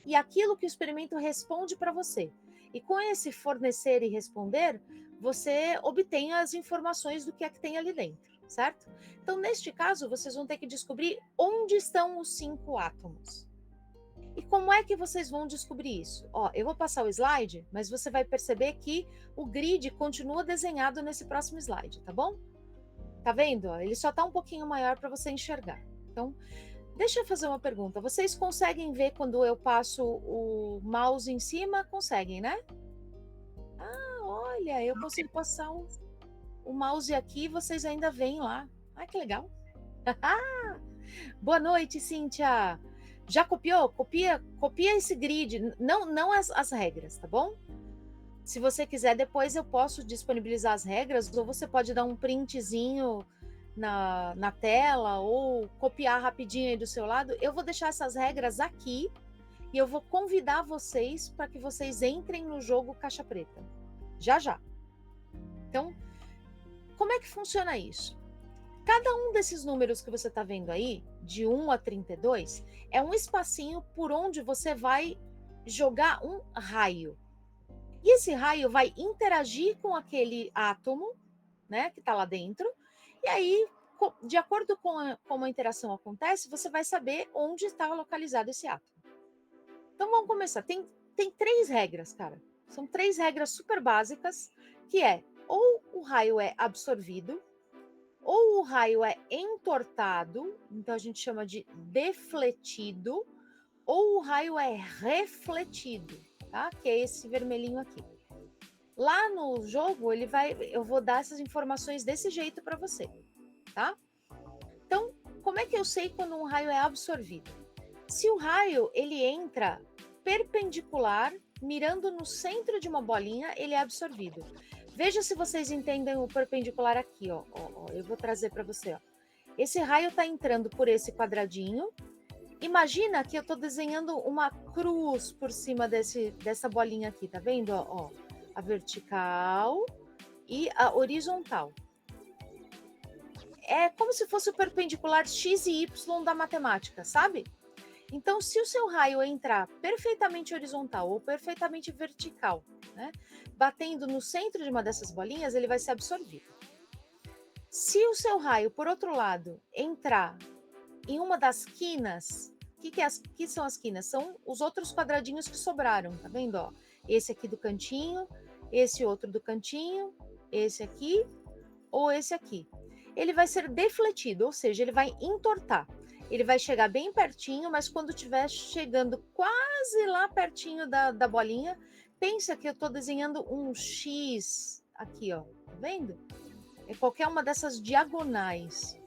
e aquilo que o experimento responde para você. E com esse fornecer e responder, você obtém as informações do que é que tem ali dentro, certo? Então, neste caso, vocês vão ter que descobrir onde estão os 5 átomos. E como é que vocês vão descobrir isso? Ó, eu vou passar o slide, mas você vai perceber que o grid continua desenhado nesse próximo slide, tá bom? Tá vendo? Ó, ele só tá um pouquinho maior para você enxergar. Então, deixa eu fazer uma pergunta. Vocês conseguem ver quando eu passo o mouse em cima? Conseguem, né? Ah, olha, eu consigo passar o mouse aqui e vocês ainda veem lá. Ah, que legal. Boa noite, Cíntia. Já copiou? Copia esse grid, não as regras, tá bom? Se você quiser, depois eu posso disponibilizar as regras, ou você pode dar um printzinho na tela, ou copiar rapidinho aí do seu lado. Eu vou deixar essas regras aqui e eu vou convidar vocês para que vocês entrem no jogo Caixa Preta. Já, já. Então, como é que funciona isso? Cada um desses números que você está vendo aí, de 1 a 32, é um espacinho por onde você vai jogar um raio. E esse raio vai interagir com aquele átomo, né, que está lá dentro, e aí, de acordo com como a interação acontece, você vai saber onde está localizado esse átomo. Então vamos começar. Tem 3 regras, cara. São 3 regras super básicas, que é ou o raio é absorvido, ou o raio é entortado, então a gente chama de defletido, ou o raio é refletido, tá? Que é esse vermelhinho aqui. Lá no jogo, eu vou dar essas informações desse jeito para você, tá? Então, como é que eu sei quando um raio é absorvido? Se o raio ele entra perpendicular, mirando no centro de uma bolinha, ele é absorvido. Veja se vocês entendem o perpendicular aqui, ó. Eu vou trazer para você, ó. Esse raio está entrando por esse quadradinho. Imagina que eu estou desenhando uma cruz por cima dessa bolinha aqui, tá vendo? Ó, a vertical e a horizontal. É como se fosse o perpendicular x e y da matemática, sabe? Então, se o seu raio entrar perfeitamente horizontal ou perfeitamente vertical, né, batendo no centro de uma dessas bolinhas, ele vai ser absorvido. Se o seu raio, por outro lado, entrar em uma das quinas, que são as quinas? São os outros quadradinhos que sobraram, tá vendo? Ó, esse aqui do cantinho, esse outro do cantinho, esse aqui ou esse aqui. Ele vai ser defletido, ou seja, ele vai entortar. Ele vai chegar bem pertinho, mas quando estiver chegando quase lá pertinho da bolinha, pensa que eu estou desenhando um X aqui, ó, tá vendo? É qualquer uma dessas diagonais.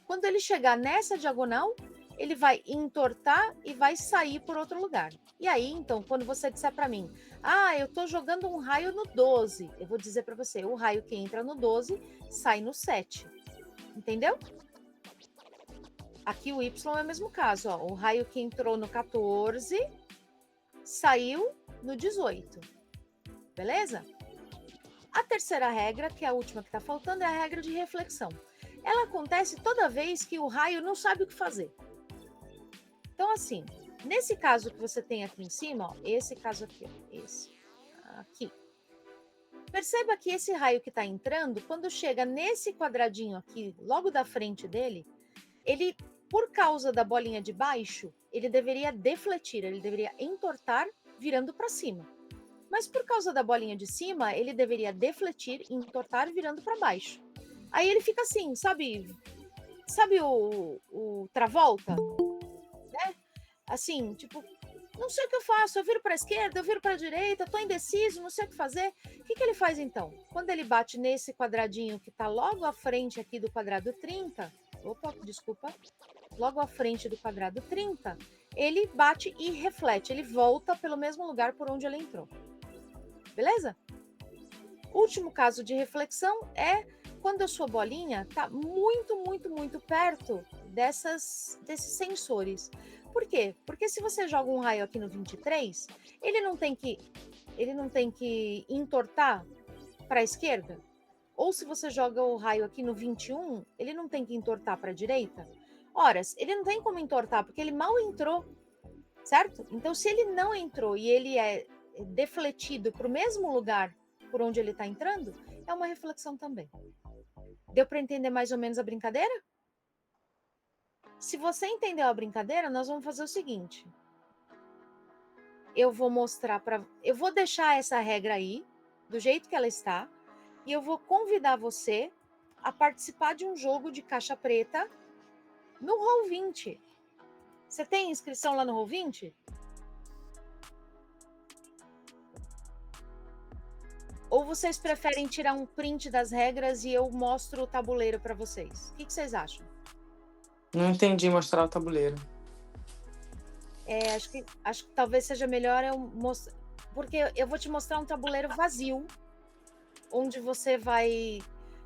Quando ele chegar nessa diagonal, ele vai entortar e vai sair por outro lugar. E aí, então, quando você disser para mim, eu estou jogando um raio no 12, eu vou dizer para você, o raio que entra no 12 sai no 7. Entendeu? Aqui o Y é o mesmo caso, ó. O raio que entrou no 14 saiu no 18. Beleza? A terceira regra, que é a última que está faltando, é a regra de reflexão. Ela acontece toda vez que o raio não sabe o que fazer. Então, assim, nesse caso que você tem aqui em cima, ó, esse caso aqui, ó, esse aqui. Perceba que esse raio que está entrando, quando chega nesse quadradinho aqui, logo da frente dele, ele, por causa da bolinha de baixo, ele deveria defletir, ele deveria entortar virando para cima. Mas por causa da bolinha de cima, ele deveria defletir, entortar virando para baixo. Aí ele fica assim, sabe o Travolta? Né? Assim, tipo, não sei o que eu faço, eu viro para a esquerda, eu viro para a direita, estou indeciso, não sei o que fazer. O que ele faz então? Quando ele bate nesse quadradinho que está logo à frente aqui do quadrado 30, logo à frente do quadrado 30, ele bate e reflete, ele volta pelo mesmo lugar por onde ele entrou. Beleza? Último caso de reflexão é quando a sua bolinha está muito, muito, muito perto desses sensores. Por quê? Porque se você joga um raio aqui no 23, ele não tem que entortar para a esquerda? Ou se você joga o raio aqui no 21, ele não tem que entortar para a direita? Ora, ele não tem como entortar, porque ele mal entrou, certo? Então, se ele não entrou e ele é defletido para o mesmo lugar por onde ele está entrando, é uma reflexão também. Deu para entender mais ou menos a brincadeira? Se você entendeu a brincadeira, nós vamos fazer o seguinte. Eu vou deixar essa regra aí, do jeito que ela está, e eu vou convidar você a participar de um jogo de caixa preta no Roll20. Você tem inscrição lá no Roll20? Ou vocês preferem tirar um print das regras e eu mostro o tabuleiro para vocês? O que vocês acham? Não entendi mostrar o tabuleiro. Acho que talvez seja melhor eu mostrar, porque eu vou te mostrar um tabuleiro vazio, onde você vai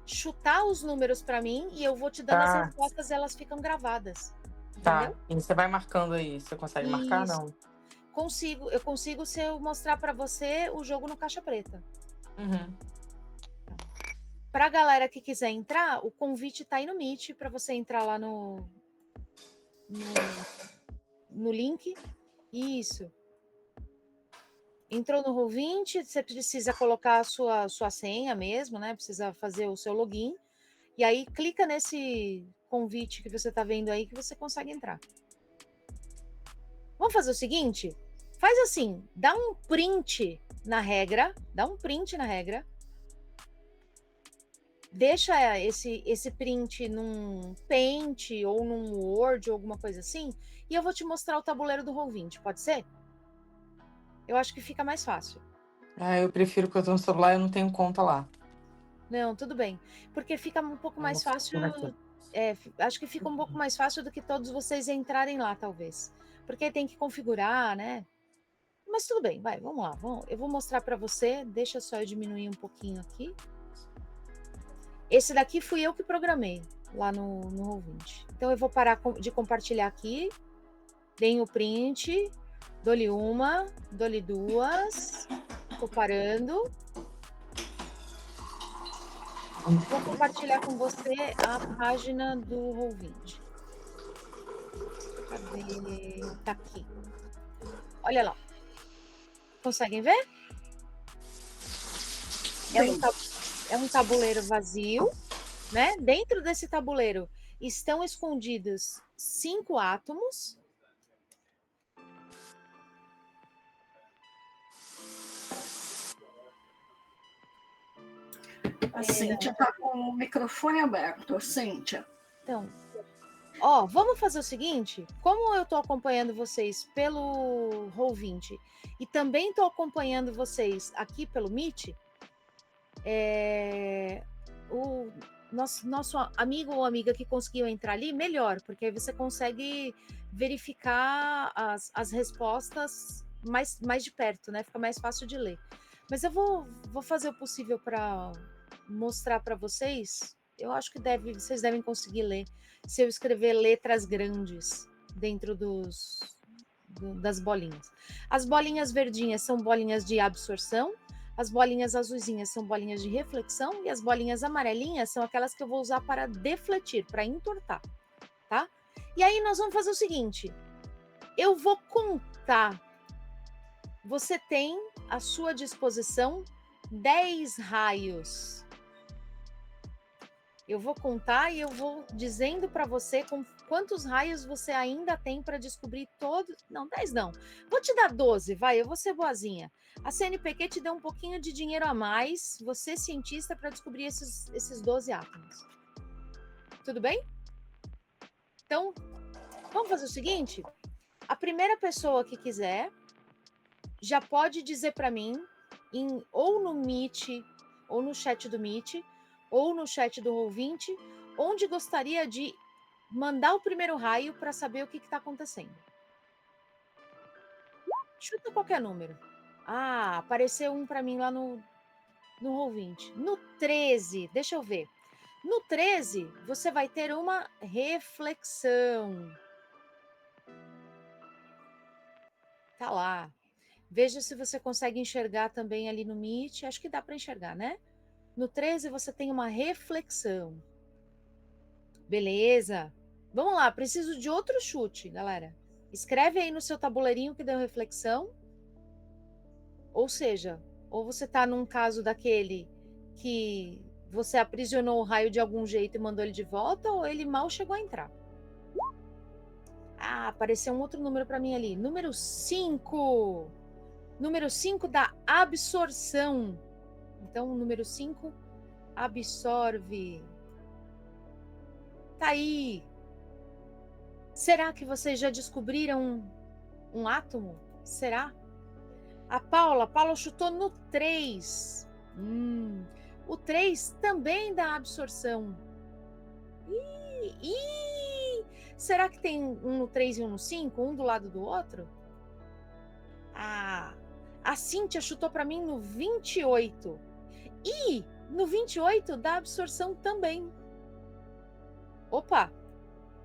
chutar os números para mim e eu vou te dando as respostas, elas ficam gravadas. Entendeu? Tá, e você vai marcando aí. Você consegue marcar, não? Eu consigo se eu mostrar para você o jogo no caixa preta. Uhum. Para a galera que quiser entrar, o convite está aí no Meet para você entrar lá no link. Isso. Entrou no Roll20, você precisa colocar a sua senha mesmo, né? Precisa fazer o seu login. E aí clica nesse convite que você está vendo aí que você consegue entrar. Vamos fazer o seguinte? Faz assim, dá um print na regra. deixa esse print num Paint ou num Word ou alguma coisa assim, e eu vou te mostrar o tabuleiro do Roll20, pode ser? Eu acho que fica mais fácil. Ah, eu prefiro porque eu tô no celular e eu não tenho conta lá. Não, tudo bem. Porque fica um pouco mais fácil. Aqui. Acho que fica um pouco mais fácil do que todos vocês entrarem lá, talvez. Porque tem que configurar, né? Mas tudo bem, vai, vamos lá. Eu vou mostrar para você. Deixa só eu diminuir um pouquinho aqui. Esse daqui fui eu que programei lá no Roll20. Então eu vou parar de compartilhar aqui. Deem o print. Dou-lhe uma, dou-lhe duas. Estou parando. Vou compartilhar com você a página do Roll20. Cadê? Tá aqui. Olha lá. Conseguem ver? É um tabuleiro vazio, né? Dentro desse tabuleiro estão escondidos 5 átomos. A Cíntia está com o microfone aberto, Cíntia. Então, vamos fazer o seguinte, como eu estou acompanhando vocês pelo Roll20 e também estou acompanhando vocês aqui pelo Meet, o nosso amigo ou amiga que conseguiu entrar ali, melhor, porque aí você consegue verificar as respostas mais de perto, né? Fica mais fácil de ler. Mas eu vou fazer o possível para mostrar para vocês. Eu acho que vocês devem conseguir ler. Se eu escrever letras grandes dentro das bolinhas. As bolinhas verdinhas são bolinhas de absorção. As bolinhas azulzinhas são bolinhas de reflexão e as bolinhas amarelinhas são aquelas que eu vou usar para defletir, para entortar, tá? E aí nós vamos fazer o seguinte, eu vou contar, você tem à sua disposição 10 raios. Eu vou contar e eu vou dizendo para você quantos raios você ainda tem para descobrir todos. Não, 10 não. Vou te dar 12, vai, eu vou ser boazinha. A CNPq te deu um pouquinho de dinheiro a mais, você cientista, para descobrir esses 12 átomos. Tudo bem? Então, vamos fazer o seguinte? A primeira pessoa que quiser já pode dizer para mim, ou no Meet, ou no chat do Meet, ou no chat do Roll20, onde gostaria de mandar o primeiro raio para saber o que está acontecendo. Chuta qualquer número. Apareceu um para mim lá no Roll20. No 13, deixa eu ver. No 13, você vai ter uma reflexão. Tá lá. Veja se você consegue enxergar também ali no Meet. Acho que dá para enxergar, né? No 13, você tem uma reflexão. Beleza. Vamos lá, preciso de outro chute, galera. Escreve aí no seu tabuleirinho que deu reflexão. Ou seja, ou você está num caso daquele que você aprisionou o raio de algum jeito e mandou ele de volta, ou ele mal chegou a entrar. Apareceu um outro número para mim ali. Número 5. Número 5 da absorção. Então, o número 5 absorve. Tá aí. Será que vocês já descobriram um átomo? Será? A Paula chutou no 3. O 3 também dá absorção. Será que tem um no 3 e um no 5? Um do lado do outro? A Cíntia chutou para mim no 28. E no 28 dá absorção também. Opa!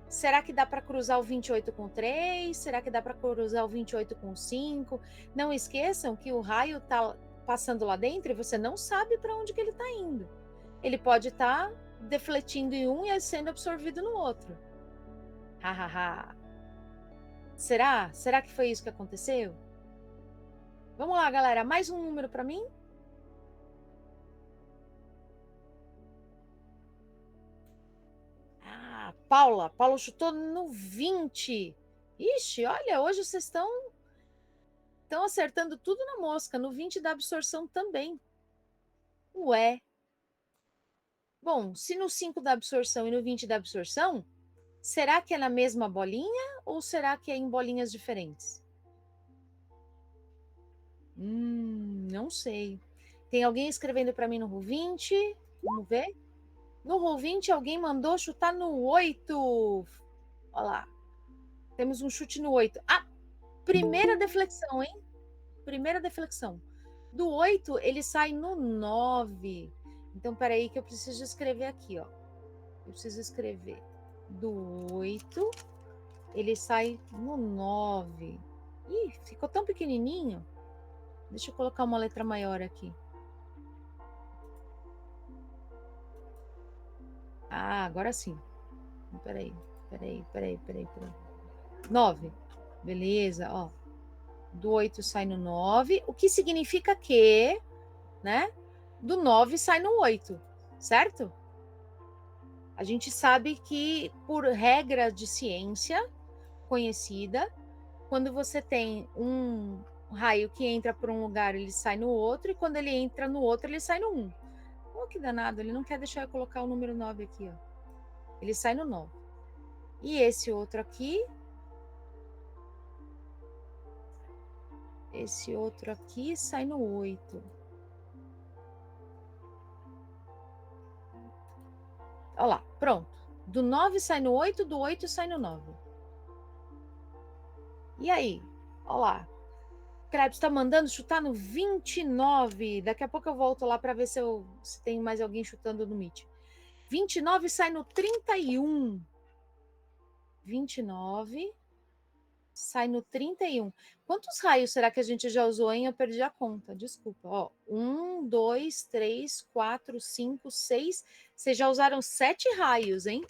Será que dá para cruzar o 28 com 3? Será que dá para cruzar o 28 com 5? Não esqueçam que o raio está passando lá dentro e você não sabe para onde que ele está indo. Ele pode estar defletindo em um e sendo absorvido no outro. Será? Será que foi isso que aconteceu? Vamos lá, galera. Mais um número para mim? Paula chutou no 20. Ixi, olha, hoje vocês estão acertando tudo na mosca. No 20 da absorção também. Ué. Bom, se no 5 da absorção e no 20 da absorção, será que é na mesma bolinha ou será que é em bolinhas diferentes? Não sei. Tem alguém escrevendo para mim no Roll20? Vamos ver. No Roll20, alguém mandou chutar no 8. Olha lá. Temos um chute no 8. Ah, primeira deflexão, hein? Primeira deflexão. Do 8, ele sai no 9. Então, peraí que eu preciso escrever aqui, ó. Eu preciso escrever do 8, ele sai no 9. Ih, ficou tão pequenininho. Deixa eu colocar uma letra maior aqui. Ah, agora sim. Peraí. 9. Beleza, ó. Do 8 sai no 9, o que significa que, né? Do 9 sai no 8, certo? A gente sabe que, por regra de ciência conhecida, quando você tem um raio que entra por um lugar, ele sai no outro, e quando ele entra no outro, ele sai no 1. Oh, que danado, ele não quer deixar eu colocar o número 9 aqui, ó. Ele sai no 9. E esse outro aqui sai no 8. Olha lá, pronto. Do 9 sai no 8, do 8 sai no 9. E aí? Olha lá. O Krebs está mandando chutar no 29. Daqui a pouco eu volto lá para ver se tem mais alguém chutando no Meet. 29 sai no 31. 29 sai no 31. Quantos raios será que a gente já usou, hein? Eu perdi a conta, desculpa. Ó, 1, 2, 3, 4, 5, 6. Vocês já usaram 7 raios, hein?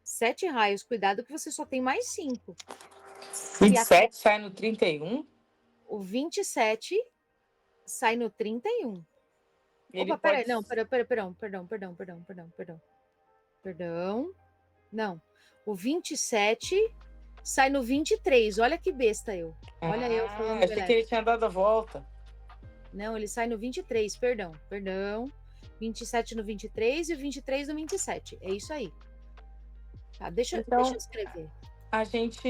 7 raios. Cuidado que você só tem mais 5. 27 sai no 31? O 27 sai no 31. Ele Opa, peraí. Não, perdão. Não. O 27 sai no 23. Olha que besta eu. Olha eu falando. Achei que ele tinha dado a volta. Não, ele sai no 23. Perdão. 27 no 23 e o 23 no 27. É isso aí. Tá, deixa eu escrever. A gente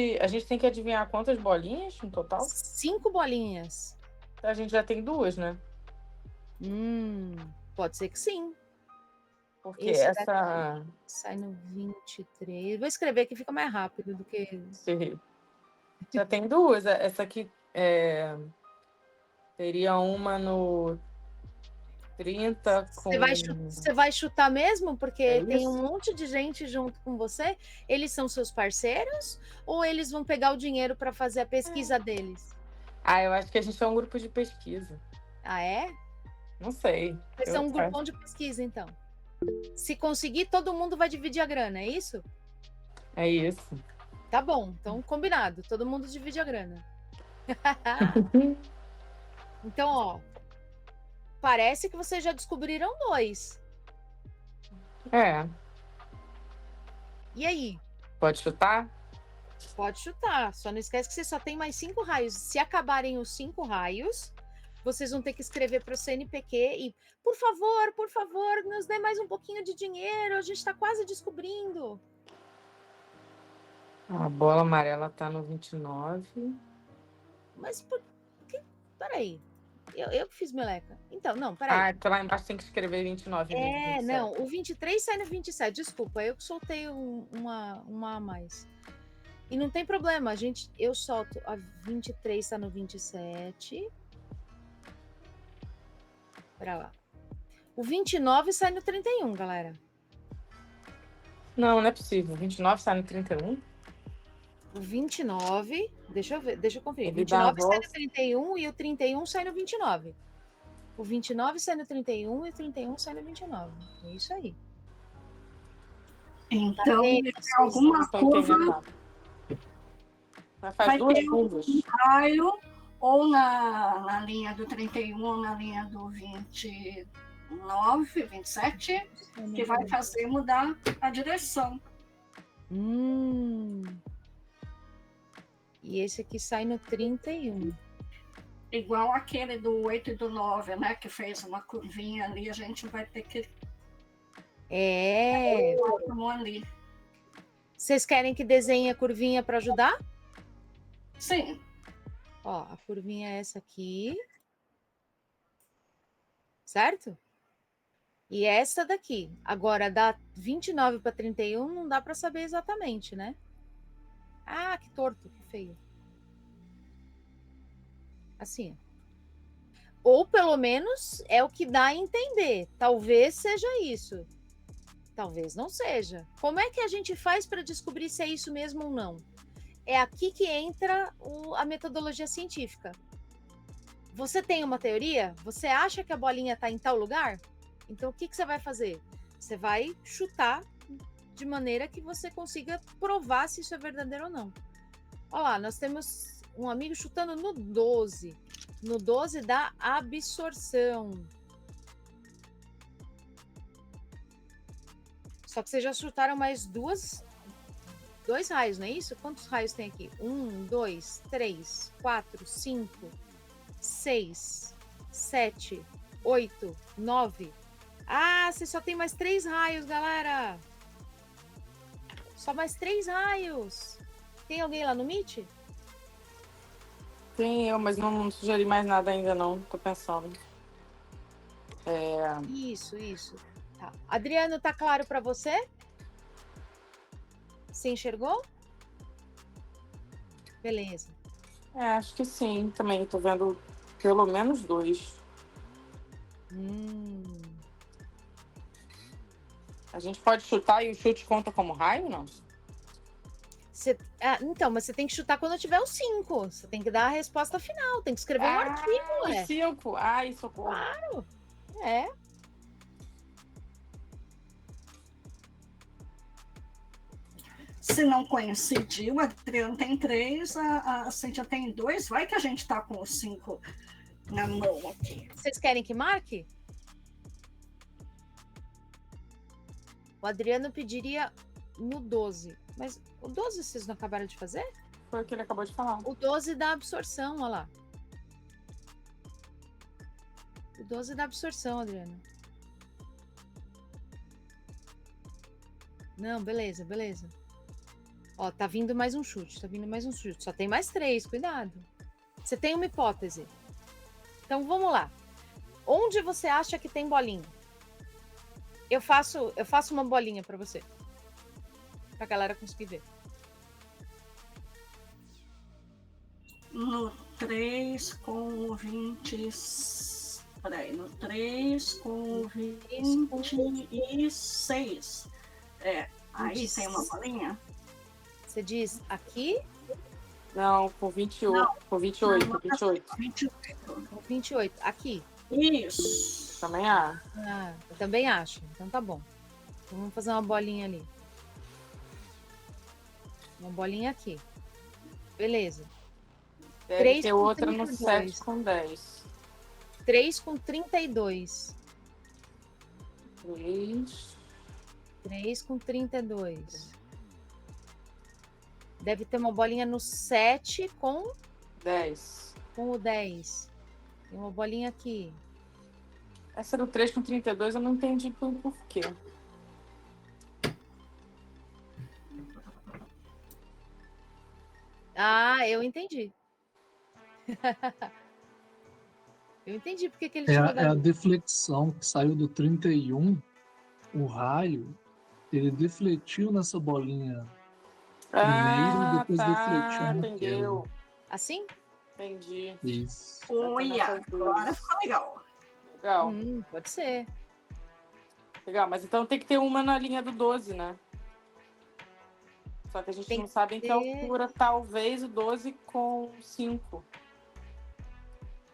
tem que adivinhar quantas bolinhas no total? 5 bolinhas. A gente já tem 2, né? Pode ser que sim. Porque Esse essa sai no 23. Vou escrever que fica mais rápido do que... Já tem 2. Essa aqui teria uma no 30 com... Você vai chutar mesmo? Porque tem isso? um monte de gente junto com você. Eles são seus parceiros? Ou eles vão pegar o dinheiro para fazer a pesquisa deles? Eu acho que a gente é um grupo de pesquisa. Ah, é? Não sei. Vai ser um grupão de pesquisa, então. Se conseguir, todo mundo vai dividir a grana, é isso? É isso. Tá bom, então combinado. Todo mundo divide a grana. Então, ó. Parece que vocês já descobriram 2. E aí? Pode chutar? Pode chutar. Só não esquece que você só tem mais 5 raios. Se acabarem os 5 raios, vocês vão ter que escrever para o CNPq e, por favor, nos dê mais um pouquinho de dinheiro. A gente está quase descobrindo. A bola amarela tá no 29. Mas por que? Peraí. Eu que fiz meleca. Então, não, peraí. Então lá embaixo tem que escrever 29 mesmo. Não. O 23 sai no 27. Desculpa, eu que soltei uma a mais. E não tem problema, eu solto. A 23 tá no 27. Pera lá. O 29 sai no 31, galera. Não é possível. 29 sai no 31? O 29, deixa eu ver, deixa eu conferir. O Ele dá 29 sai no 31 e o 31 sai no 29. O 29 sai no 31 e o 31 sai no 29. É isso aí. Então, alguma curva faz 2 curvas. Um raio ou na linha do 31 ou na linha do 29, 27, que vai fazer mudar a direção. E esse aqui sai no 31. Igual aquele do 8 e do 9, né? Que fez uma curvinha ali, a gente vai ter que É. Como ali. Vocês querem que desenhe a curvinha para ajudar? Sim. Ó, a curvinha é essa aqui. Certo? E essa daqui. Agora, da 29 para 31, não dá para saber exatamente, né? Ah, que torto, que feio. Assim. Ou pelo menos é o que dá a entender. Talvez seja isso. Talvez não seja. Como é que a gente faz para descobrir se é isso mesmo ou não? É aqui que entra a metodologia científica. Você tem uma teoria? Você acha que a bolinha está em tal lugar? Então, o que você vai fazer? Você vai chutar de maneira que você consiga provar se isso é verdadeiro ou não. Olha lá, nós temos um amigo chutando no 12. No 12 dá absorção. Só que vocês já chutaram mais dois raios, não é isso? Quantos raios tem aqui? 1, 2, 3, 4, 5, 6, 7, 8, 9. Ah, você só tem mais 3 raios, galera. Só mais 3 raios. Tem alguém lá no Meet? Tem eu, mas não sugeri mais nada ainda não. Tô pensando. Isso. Tá. Adriano, tá claro para você? Você enxergou? Beleza. Acho que sim. Também tô vendo pelo menos 2. A gente pode chutar e o chute conta como raio, não? Então, mas você tem que chutar quando tiver o 5. Você tem que dar a resposta final. Tem que escrever um artigo, os 5. Ai, socorro. Claro. É. Se não coincidir, o Adriano tem 3, a Cíntia tem 2. Vai que a gente tá com os 5 na mão aqui. Vocês querem que marque? O Adriano pediria no 12. Mas o 12 vocês não acabaram de fazer? Foi o que ele acabou de falar. O 12 dá absorção, olha lá. O 12 dá absorção, Adriano. Não, beleza. Ó, tá vindo mais um chute. Só tem mais 3, cuidado. Você tem uma hipótese. Então, vamos lá. Onde você acha que tem bolinha? Eu faço uma bolinha para você. Pra galera conseguir ver. No 3 com 20... Peraí, no 3 com 26. Aí tem uma bolinha? Você diz aqui? Não, com 28. Não. Com 28. Não, 28. 28. Com 28. Aqui. Isso. Também há. Eu também acho. Então tá bom. Então, vamos fazer uma bolinha ali. Uma bolinha aqui. Beleza. Deve 3 ter com outra 32. no 7 com 10. 3 com 32. 3. 3 com 32. Deve ter uma bolinha no 7 com 10. Com o 10. Tem uma bolinha aqui. Essa do 3 com 32 eu não entendi por quê. Ah, eu entendi. Eu entendi porque que ele É, tirou é a dali. deflexão que saiu do 31, o raio, ele defletiu nessa bolinha primeiro e depois defletiu naquela. Entendeu. Assim? Entendi. Isso. Oi, agora ficou legal. Legal. Pode ser. Legal, mas então tem que ter uma na linha do 12, né? Só que a gente Tem não sabe em que que altura, talvez o 12 com 5.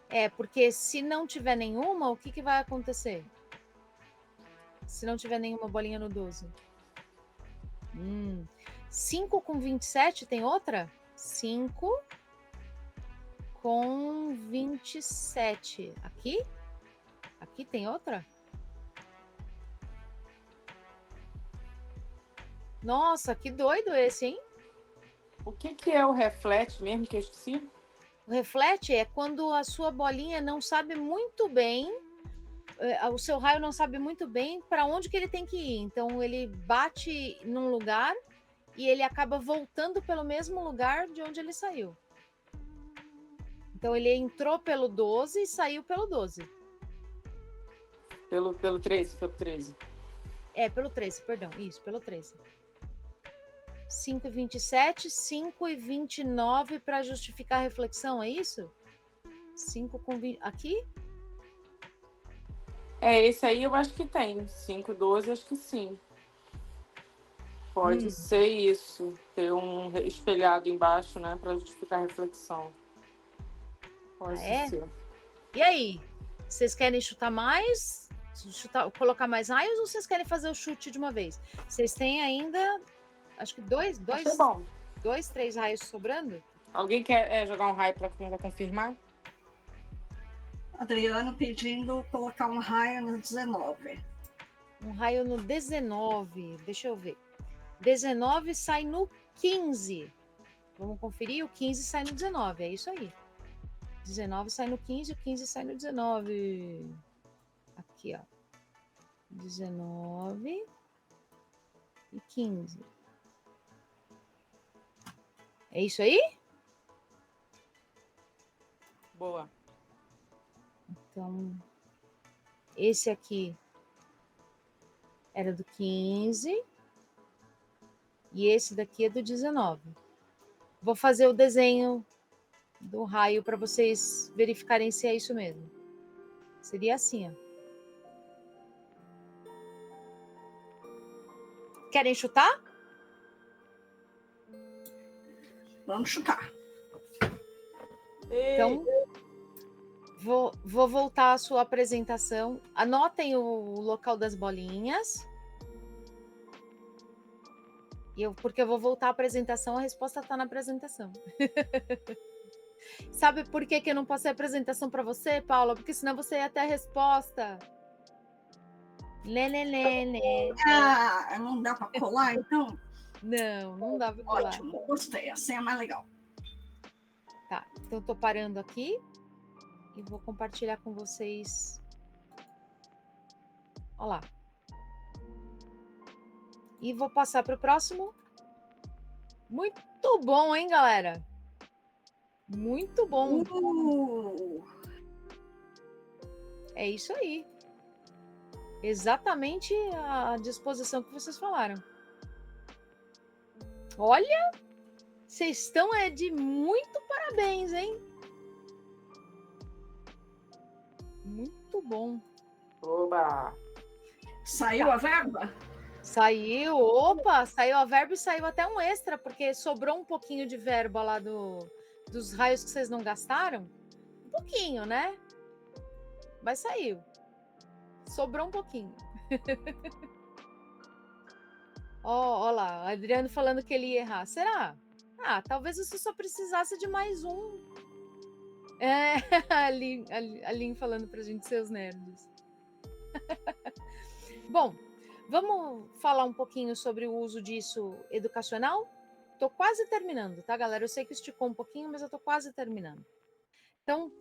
É, porque se não tiver nenhuma, o que vai acontecer? Se não tiver nenhuma bolinha no 12. 5 com 27 tem outra? 5 com 27. Aqui? Aqui tem outra? Nossa, que doido esse, hein? O que é o reflete mesmo que eu esqueci? O reflete é quando a sua bolinha não sabe muito bem o seu raio não sabe muito bem para onde que ele tem que ir. Então, ele bate num lugar e ele acaba voltando pelo mesmo lugar de onde ele saiu. Então, ele entrou pelo 12 e saiu pelo 12. Pelo 13, pelo 13. Pelo 13, perdão. Isso, pelo 13. 5 e 27, 5 e 29 para justificar a reflexão, é isso? 5 com 20... Aqui? Esse aí eu acho que tem. 5, 12, acho que sim. Pode ser isso. Ter um espelhado embaixo, né? Para justificar a reflexão. Pode ser. E aí? Vocês querem chutar mais? Colocar mais raios ou vocês querem fazer o chute de uma vez? Vocês têm ainda, acho que dois, 3 raios sobrando? Alguém quer jogar um raio para confirmar? Adriano pedindo colocar um raio no 19. Um raio no 19, deixa eu ver. 19 sai no 15. Vamos conferir, o 15 sai no 19, é isso aí. 19 sai no 15, o 15 sai no 19. Aqui, ó. 19 e 15. É isso aí? Boa. Então, esse aqui era do 15 e esse daqui é do 19. Vou fazer o desenho do raio para vocês verificarem se é isso mesmo. Seria assim, ó. Querem chutar? Vamos chutar. Então, vou voltar à sua apresentação. Anotem o local das bolinhas. Porque eu vou voltar à apresentação, a resposta está na apresentação. Sabe por que eu não passei a apresentação para você, Paula? Porque senão você ia ter a resposta. Lê. Não dá para colar, então? Não dá para colar. Ótimo, gostei. Assim é mais legal. Tá, então estou parando aqui e vou compartilhar com vocês. Olha lá. E vou passar para o próximo. Muito bom, hein, galera? Muito bom. É isso aí. Exatamente a disposição que vocês falaram. Olha, vocês estão de muito parabéns, hein? Muito bom. Oba! Saiu a verba? Saiu, saiu a verba e saiu até um extra, porque sobrou um pouquinho de verba lá dos raios que vocês não gastaram. Um pouquinho, né? Mas saiu. Sobrou um pouquinho. Ó lá, Adriano falando que ele ia errar. Será? Talvez você só precisasse de mais um. A Lin falando pra gente ser os nerds. Bom, vamos falar um pouquinho sobre o uso disso educacional? Tô quase terminando, tá, galera? Eu sei que esticou um pouquinho, mas eu tô quase terminando. Então,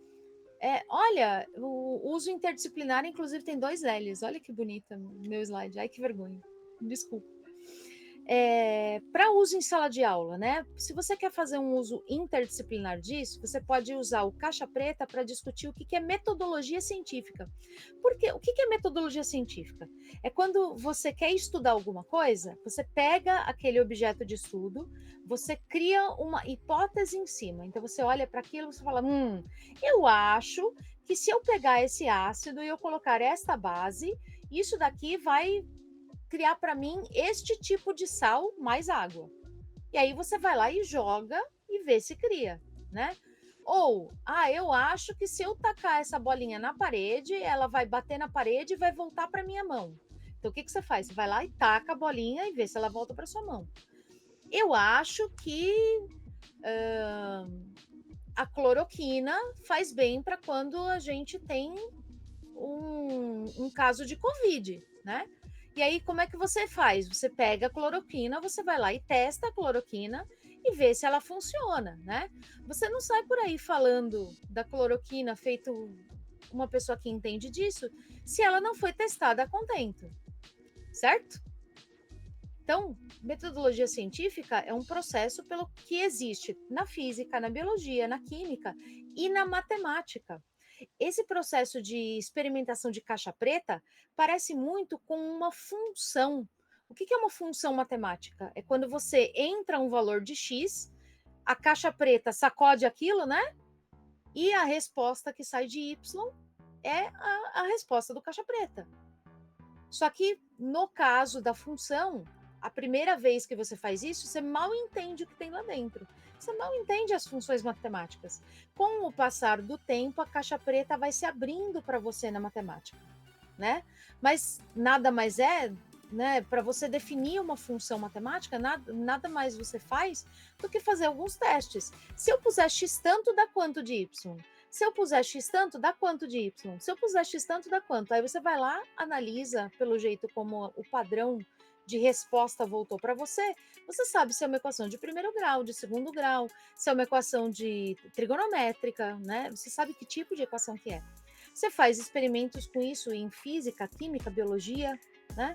olha, o uso interdisciplinar, inclusive, tem 2 L's. Olha que bonita meu slide. Ai, que vergonha. Desculpa. Para uso em sala de aula, né? Se você quer fazer um uso interdisciplinar disso, você pode usar o caixa preta para discutir o que é metodologia científica. Porque o que é metodologia científica? É quando você quer estudar alguma coisa, você pega aquele objeto de estudo, você cria uma hipótese em cima. Então você olha para aquilo e você fala, eu acho que se eu pegar esse ácido e eu colocar esta base, isso daqui vai criar para mim este tipo de sal mais água. E aí você vai lá e joga e vê se cria, né? Ou, eu acho que se eu tacar essa bolinha na parede, ela vai bater na parede e vai voltar para minha mão. Então o que você faz? Você vai lá e taca a bolinha e vê se ela volta para sua mão. Eu acho que a cloroquina faz bem para quando a gente tem um caso de Covid, né? E aí, como é que você faz? Você pega a cloroquina, você vai lá e testa a cloroquina e vê se ela funciona, né? Você não sai por aí falando da cloroquina feito uma pessoa que entende disso se ela não foi testada a contento, certo? Então, metodologia científica é um processo pelo que existe na física, na biologia, na química e na matemática. Esse processo de experimentação de caixa preta parece muito com uma função. O que é uma função matemática? É quando você entra um valor de X, a caixa preta sacode aquilo, né? E a resposta que sai de Y é a resposta do caixa preta. Só que, no caso da função, a primeira vez que você faz isso, você mal entende o que tem lá dentro. Você mal entende as funções matemáticas. Com o passar do tempo, a caixa preta vai se abrindo para você na matemática, né? Mas nada mais é, né? Para você definir uma função matemática, nada mais você faz do que fazer alguns testes. Se eu puser x tanto, dá quanto de y? Se eu puser x tanto, dá quanto de y? Se eu puser x tanto, dá quanto? Aí você vai lá, analisa pelo jeito como o padrão de resposta voltou para você, você sabe se é uma equação de primeiro grau, de segundo grau, se é uma equação de trigonométrica, né? Você sabe que tipo de equação que é. Você faz experimentos com isso em física, química, biologia, né?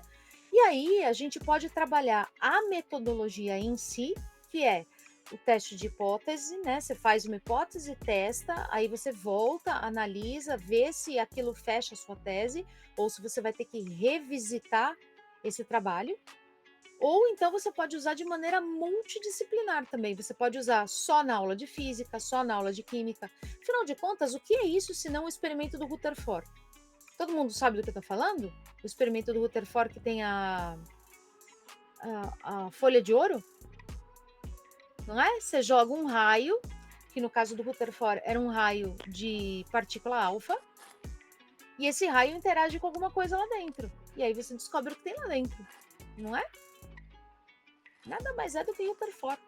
E aí a gente pode trabalhar a metodologia em si, que é o teste de hipótese, né? Você faz uma hipótese, testa, aí você volta, analisa, vê se aquilo fecha a sua tese, ou se você vai ter que revisitar esse trabalho, ou então você pode usar de maneira multidisciplinar também. Você pode usar só na aula de física, só na aula de química. Afinal de contas, o que é isso se não o experimento do Rutherford? Todo mundo sabe do que eu estou falando? O experimento do Rutherford que tem a folha de ouro? Não é? Você joga um raio, que no caso do Rutherford era um raio de partícula alfa, e esse raio interage com alguma coisa lá dentro. E aí você descobre o que tem lá dentro, não é? Nada mais é do que Rutherford.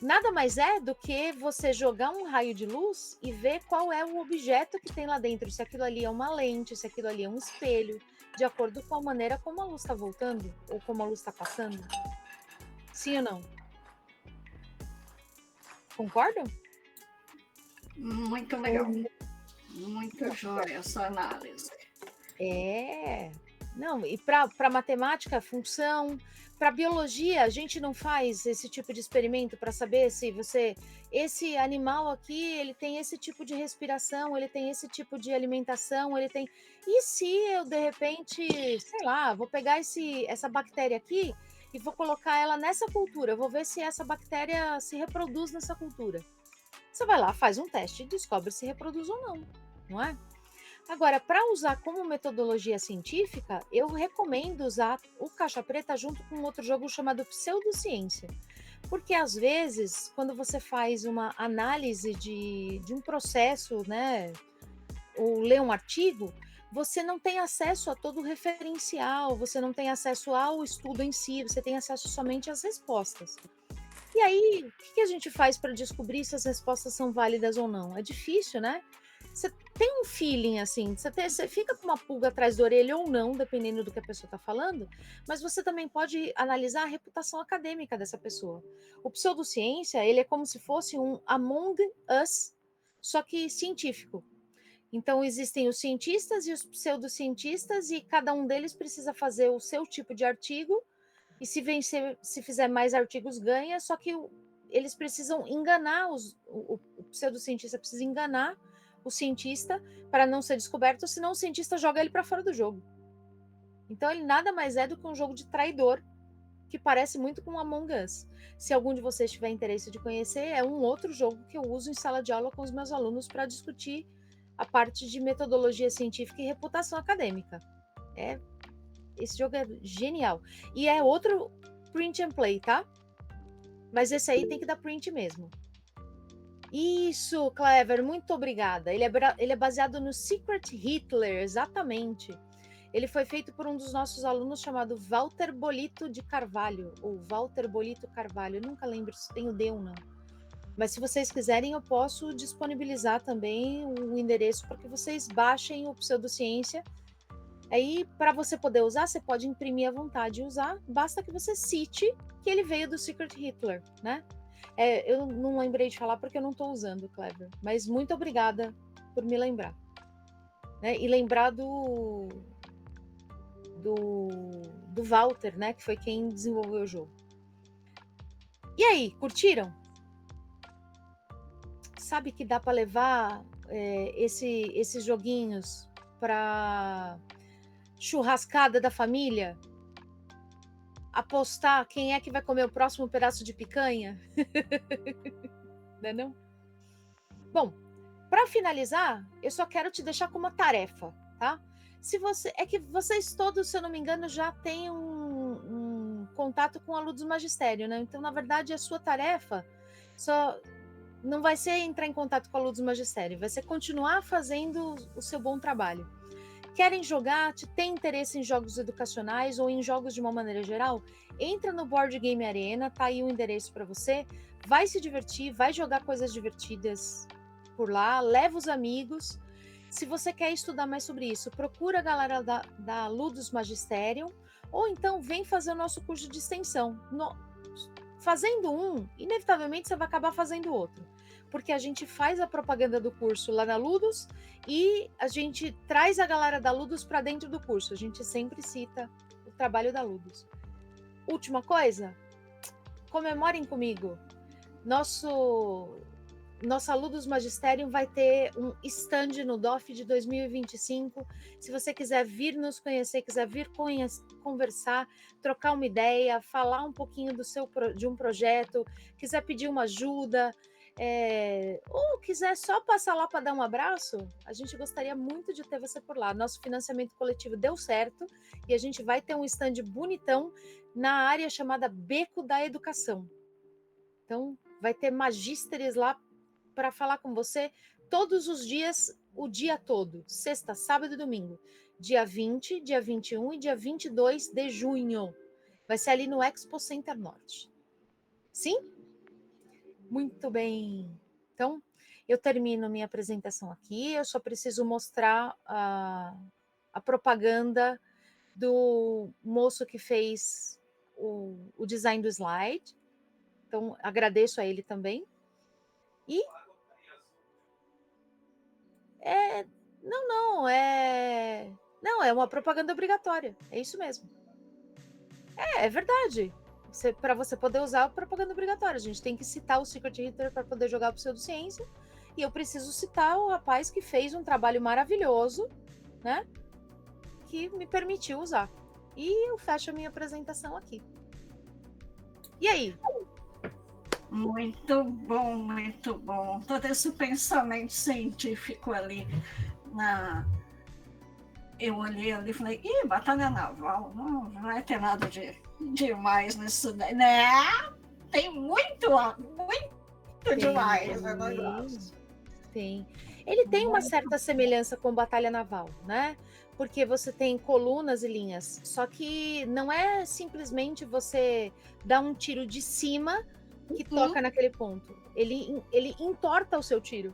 Nada mais é do que você jogar um raio de luz e ver qual é o objeto que tem lá dentro, se aquilo ali é uma lente, se aquilo ali é um espelho, de acordo com a maneira como a luz está voltando ou como a luz está passando. Sim ou não? Concordam? Muito legal. Muito jóia essa análise. Não, e para matemática, função, para biologia, a gente não faz esse tipo de experimento para saber se esse animal aqui, ele tem esse tipo de respiração, ele tem esse tipo de alimentação, ele tem. E se eu de repente, sei lá, vou pegar essa bactéria aqui e vou colocar ela nessa cultura, vou ver se essa bactéria se reproduz nessa cultura. Você vai lá, faz um teste e descobre se reproduz ou não, não é? Agora, para usar como metodologia científica, eu recomendo usar o caixa preta junto com outro jogo chamado pseudociência. Porque, às vezes, quando você faz uma análise de um processo, né, ou lê um artigo, você não tem acesso a todo o referencial, você não tem acesso ao estudo em si, você tem acesso somente às respostas. E aí, o que a gente faz para descobrir se as respostas são válidas ou não? É difícil, né? Você tem um feeling, assim, você fica com uma pulga atrás da orelha ou não, dependendo do que a pessoa está falando, mas você também pode analisar a reputação acadêmica dessa pessoa. O pseudociência, ele é como se fosse um Among Us, só que científico. Então, existem os cientistas e os pseudocientistas, e cada um deles precisa fazer o seu tipo de artigo, e se fizer mais artigos, ganha, só que eles precisam enganar, o pseudocientista precisa enganar o cientista para não ser descoberto, senão o cientista joga ele para fora do jogo. Então ele nada mais é do que um jogo de traidor, que parece muito com Among Us. Se algum de vocês tiver interesse de conhecer, é um outro jogo que eu uso em sala de aula com os meus alunos para discutir a parte de metodologia científica e reputação acadêmica. Esse jogo é genial. E é outro print and play, tá? Mas esse aí tem que dar print mesmo. Isso, Clever, muito obrigada. Ele é baseado no Secret Hitler, exatamente. Ele foi feito por um dos nossos alunos chamado Walter Bolito de Carvalho, ou Walter Bolito Carvalho. Eu nunca lembro se tem o D ou não. Mas se vocês quiserem, eu posso disponibilizar também o endereço para que vocês baixem o Pseudociência. Aí, para você poder usar, você pode imprimir à vontade e usar. Basta que você cite que ele veio do Secret Hitler, né? Eu não lembrei de falar porque eu não estou usando, Clever. Mas muito obrigada por me lembrar. né? E lembrar do Walter, né? Que foi quem desenvolveu o jogo. E aí, curtiram? Sabe que dá para levar esses joguinhos para churrascada da família? Apostar quem é que vai comer o próximo pedaço de picanha? Não é não? Bom, para finalizar, eu só quero te deixar com uma tarefa, tá? É que vocês todos, se eu não me engano, já têm um contato com o aluno do magistério, né? Então, na verdade, a sua tarefa só não vai ser entrar em contato com o aluno do magistério, vai ser continuar fazendo o seu bom trabalho. Querem jogar, tem interesse em jogos educacionais ou em jogos de uma maneira geral? Entra no Board Game Arena, tá aí o endereço para você, vai se divertir, vai jogar coisas divertidas por lá, leva os amigos. Se você quer estudar mais sobre isso, procura a galera da Ludus Magisterium, ou então vem fazer o nosso curso de extensão. Fazendo um, inevitavelmente você vai acabar fazendo outro, porque a gente faz a propaganda do curso lá na Ludus e a gente traz a galera da Ludus para dentro do curso. A gente sempre cita o trabalho da Ludus. Última coisa, comemorem comigo. Nossa Ludus Magisterium vai ter um stand no DOF de 2025. Se você quiser vir nos conhecer, quiser vir conversar, trocar uma ideia, falar um pouquinho de um projeto, quiser pedir uma ajuda, ou quiser só passar lá para dar um abraço, a gente gostaria muito de ter você por lá. Nosso financiamento coletivo deu certo e a gente vai ter um stand bonitão na área chamada Beco da Educação. Então, vai ter magísteres lá para falar com você todos os dias, o dia todo, sexta, sábado e domingo, dia 20, dia 21 e dia 22 de junho. Vai ser ali no Expo Center Norte. Sim? Muito bem. Então, eu termino minha apresentação aqui, eu só preciso mostrar a propaganda do moço que fez o design do slide. Então, agradeço a ele também. E não, é uma propaganda obrigatória. É isso mesmo. É verdade. Para você poder usar a propaganda obrigatória, a gente tem que citar o Secret Hitler para poder jogar Pseudociência. E eu preciso citar o rapaz que fez um trabalho maravilhoso, né? Que me permitiu usar. E eu fecho a minha apresentação aqui. E aí? Muito bom, muito bom. Todo esse pensamento científico ali eu olhei ali e falei, batalha naval, não vai ter nada demais nisso, né? Tem muito demais, né? Tem. Ele tem uma certa semelhança com batalha naval, né? Porque você tem colunas e linhas, só que não é simplesmente você dar um tiro de cima que toca naquele ponto. Ele entorta o seu tiro.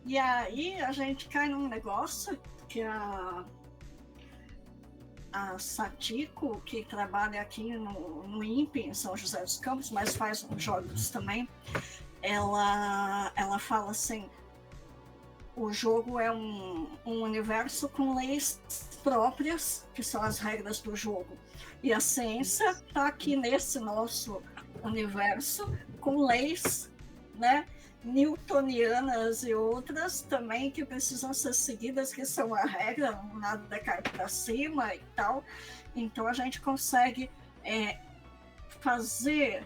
E aí a gente cai num negócio que a Satiko, que trabalha aqui no INPE, em São José dos Campos, mas faz uns jogos também, ela fala assim, o jogo é um universo com leis próprias, que são as regras do jogo. E a ciência está aqui nesse nosso universo com leis, né, newtonianas e outras também que precisam ser seguidas, que são a regra, nada cai para cima e tal. Então a gente consegue fazer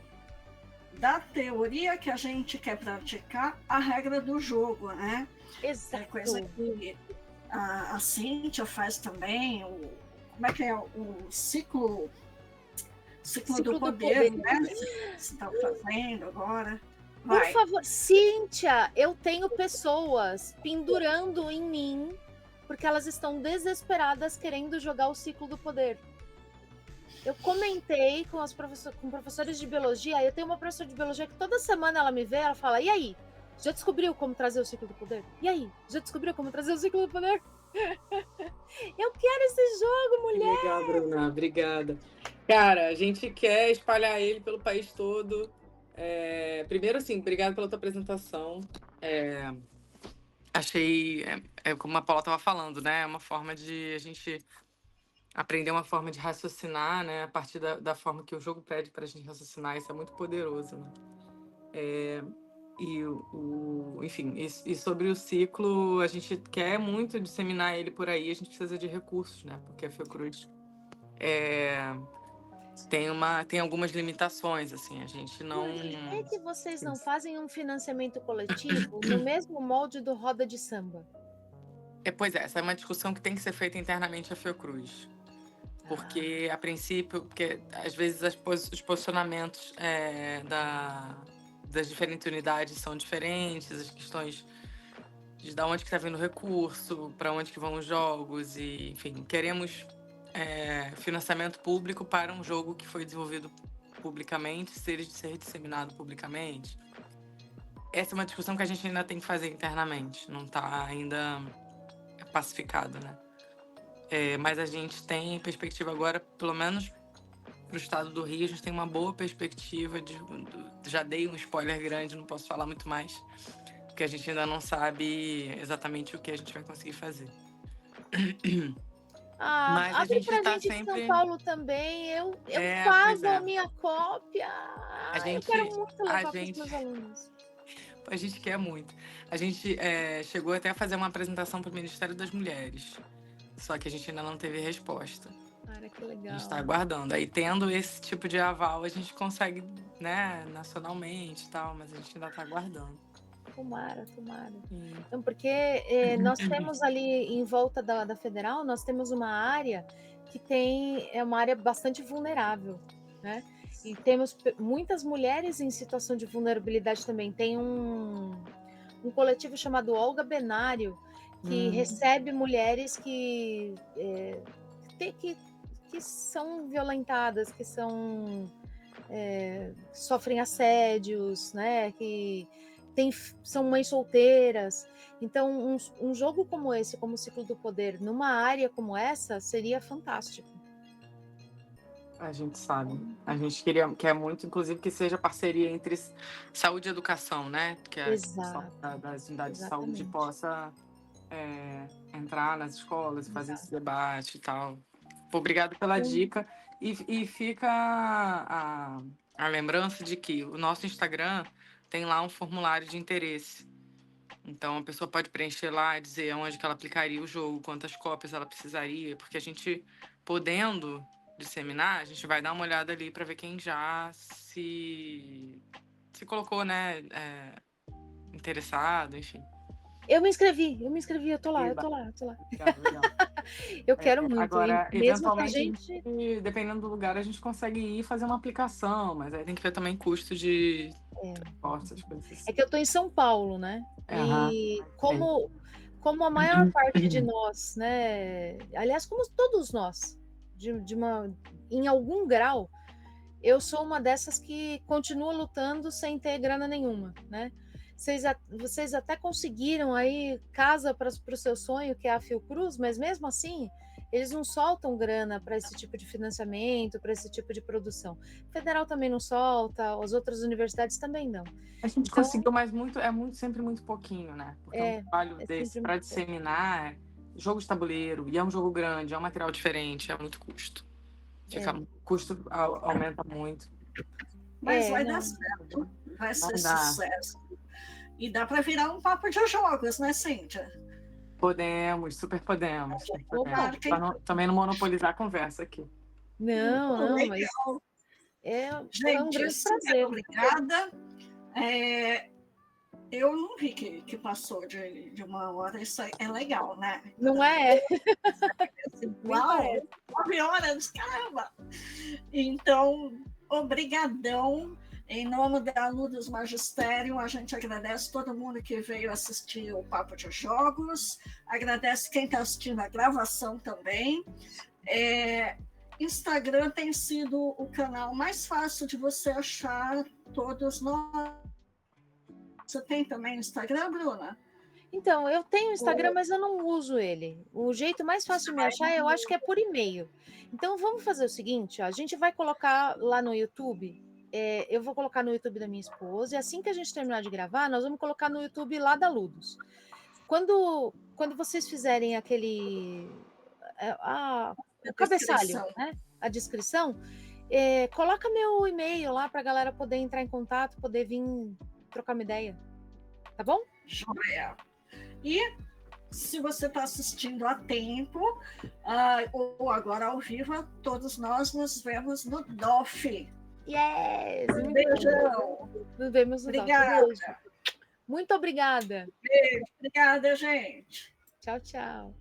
da teoria que a gente quer praticar a regra do jogo, né? Exato. É coisa que a Cíntia faz também, como é que é o ciclo do poder, né? Você está fazendo agora. Por favor, Cíntia, eu tenho pessoas pendurando em mim porque elas estão desesperadas querendo jogar o ciclo do poder. Eu comentei com professores de biologia, eu tenho uma professora de biologia que toda semana ela me vê, ela fala, e aí, já descobriu como trazer o ciclo do poder? E aí, já descobriu como trazer o ciclo do poder? Eu quero esse jogo, mulher! Legal, Bruna, obrigada. Cara, a gente quer espalhar ele pelo país todo. Primeiro, assim, obrigado pela tua apresentação. achei, como a Paula estava falando, né? É uma forma de a gente aprender uma forma de raciocinar, né? A partir da forma que o jogo pede para a gente raciocinar, isso é muito poderoso, né? Enfim, e sobre o ciclo, a gente quer muito disseminar ele por aí, a gente precisa de recursos, né? Porque a Fiocruz tem algumas limitações, assim, a gente não... Por que vocês não fazem um financiamento coletivo no mesmo molde do Roda de Samba? Pois é, essa é uma discussão que tem que ser feita internamente à Fiocruz. Porque, a princípio, porque às vezes os posicionamentos das diferentes unidades são diferentes, as questões de onde que está vindo o recurso, para onde que vão os jogos, e, enfim, queremos financiamento público para um jogo que foi desenvolvido publicamente, ser disseminado publicamente. Essa é uma discussão que a gente ainda tem que fazer internamente, não está ainda pacificado, né? Mas a gente tem perspectiva agora, pelo menos para o estado do Rio, a gente tem uma boa perspectiva já dei um spoiler grande, não posso falar muito mais, porque a gente ainda não sabe exatamente o que a gente vai conseguir fazer. Mas a Abre gente pra tá gente sempre... em São Paulo também, eu pois pago a minha cópia. Eu quero muito levar para os meus alunos. A gente quer muito. A gente chegou até a fazer uma apresentação para o Ministério das Mulheres, só que a gente ainda não teve resposta. Cara, que legal. A gente está aguardando. Aí, tendo esse tipo de aval, a gente consegue, né, nacionalmente e tal, mas a gente ainda está aguardando. Tomara. Então, porque nós temos ali em volta da Federal, nós temos uma área que é uma área bastante vulnerável, né? E temos muitas mulheres em situação de vulnerabilidade também. Tem um coletivo chamado Olga Benário, que recebe mulheres que são violentadas, que sofrem assédios, né? Que são mães solteiras. Então, um jogo como esse, como o Ciclo do Poder, numa área como essa, seria fantástico. A gente sabe. A gente quer muito, inclusive, que seja parceria entre saúde e educação, né? Que a discussão das unidades de saúde possa entrar nas escolas e fazer esse debate e tal. Obrigado pela dica. E fica a lembrança de que o nosso Instagram tem lá um formulário de interesse. Então, a pessoa pode preencher lá e dizer onde que ela aplicaria o jogo, quantas cópias ela precisaria, porque a gente, podendo disseminar, a gente vai dar uma olhada ali para ver quem já se colocou, né, interessado, enfim. Eu me inscrevi, eu tô lá. Legal. Eu quero muito. Agora, e mesmo eventualmente, dependendo do lugar, a gente consegue ir fazer uma aplicação, mas aí tem que ver também custo de transporte, essas coisas assim. É que eu tô em São Paulo, né? E como a maior parte de nós, né? Aliás, como todos nós, em algum grau, eu sou uma dessas que continua lutando sem ter grana nenhuma, né? Vocês até conseguiram aí casa para o seu sonho, que é a Fiocruz, mas mesmo assim, eles não soltam grana para esse tipo de financiamento, para esse tipo de produção. Federal também não solta, as outras universidades também não. A gente conseguiu, mas sempre muito pouquinho, né? Porque um trabalho desse para disseminar jogo de tabuleiro, e é um jogo grande, é um material diferente, é muito custo. O custo aumenta muito. Mas vai dar certo, vai ser sucesso. E dá para virar um papo de jogos, né, Cíntia? Super podemos. Também não monopolizar a conversa aqui. Não, mas gente, um grande prazer. Obrigada. Eu não vi que passou de 1 hora, isso é legal, né? Não é? Uau, 9 horas, caramba! Então, obrigadão. Em nome da Ludus Magisterium, a gente agradece todo mundo que veio assistir o Papo de Jogos, agradece quem está assistindo a gravação também. Instagram tem sido o canal mais fácil de você achar todos nós. Você tem também Instagram, Bruna? Então, eu tenho Instagram, mas eu não uso ele. O jeito mais fácil de me achar, eu acho que é por e-mail. Então, vamos fazer o seguinte, ó, a gente vai colocar lá no YouTube, eu vou colocar no YouTube da minha esposa, e assim que a gente terminar de gravar, nós vamos colocar no YouTube lá da Ludus. Quando vocês fizerem aquele o cabeçalho, né? A descrição, coloca meu e-mail lá para a galera poder entrar em contato, poder vir trocar uma ideia, tá bom? Joia. E se você está assistindo a tempo, ou agora ao vivo, todos nós nos vemos no DOF. Yes! Um beijão. Nos vemos no Obrigada. DOF. Muito obrigada. Beijo. Obrigada, gente. Tchau, tchau.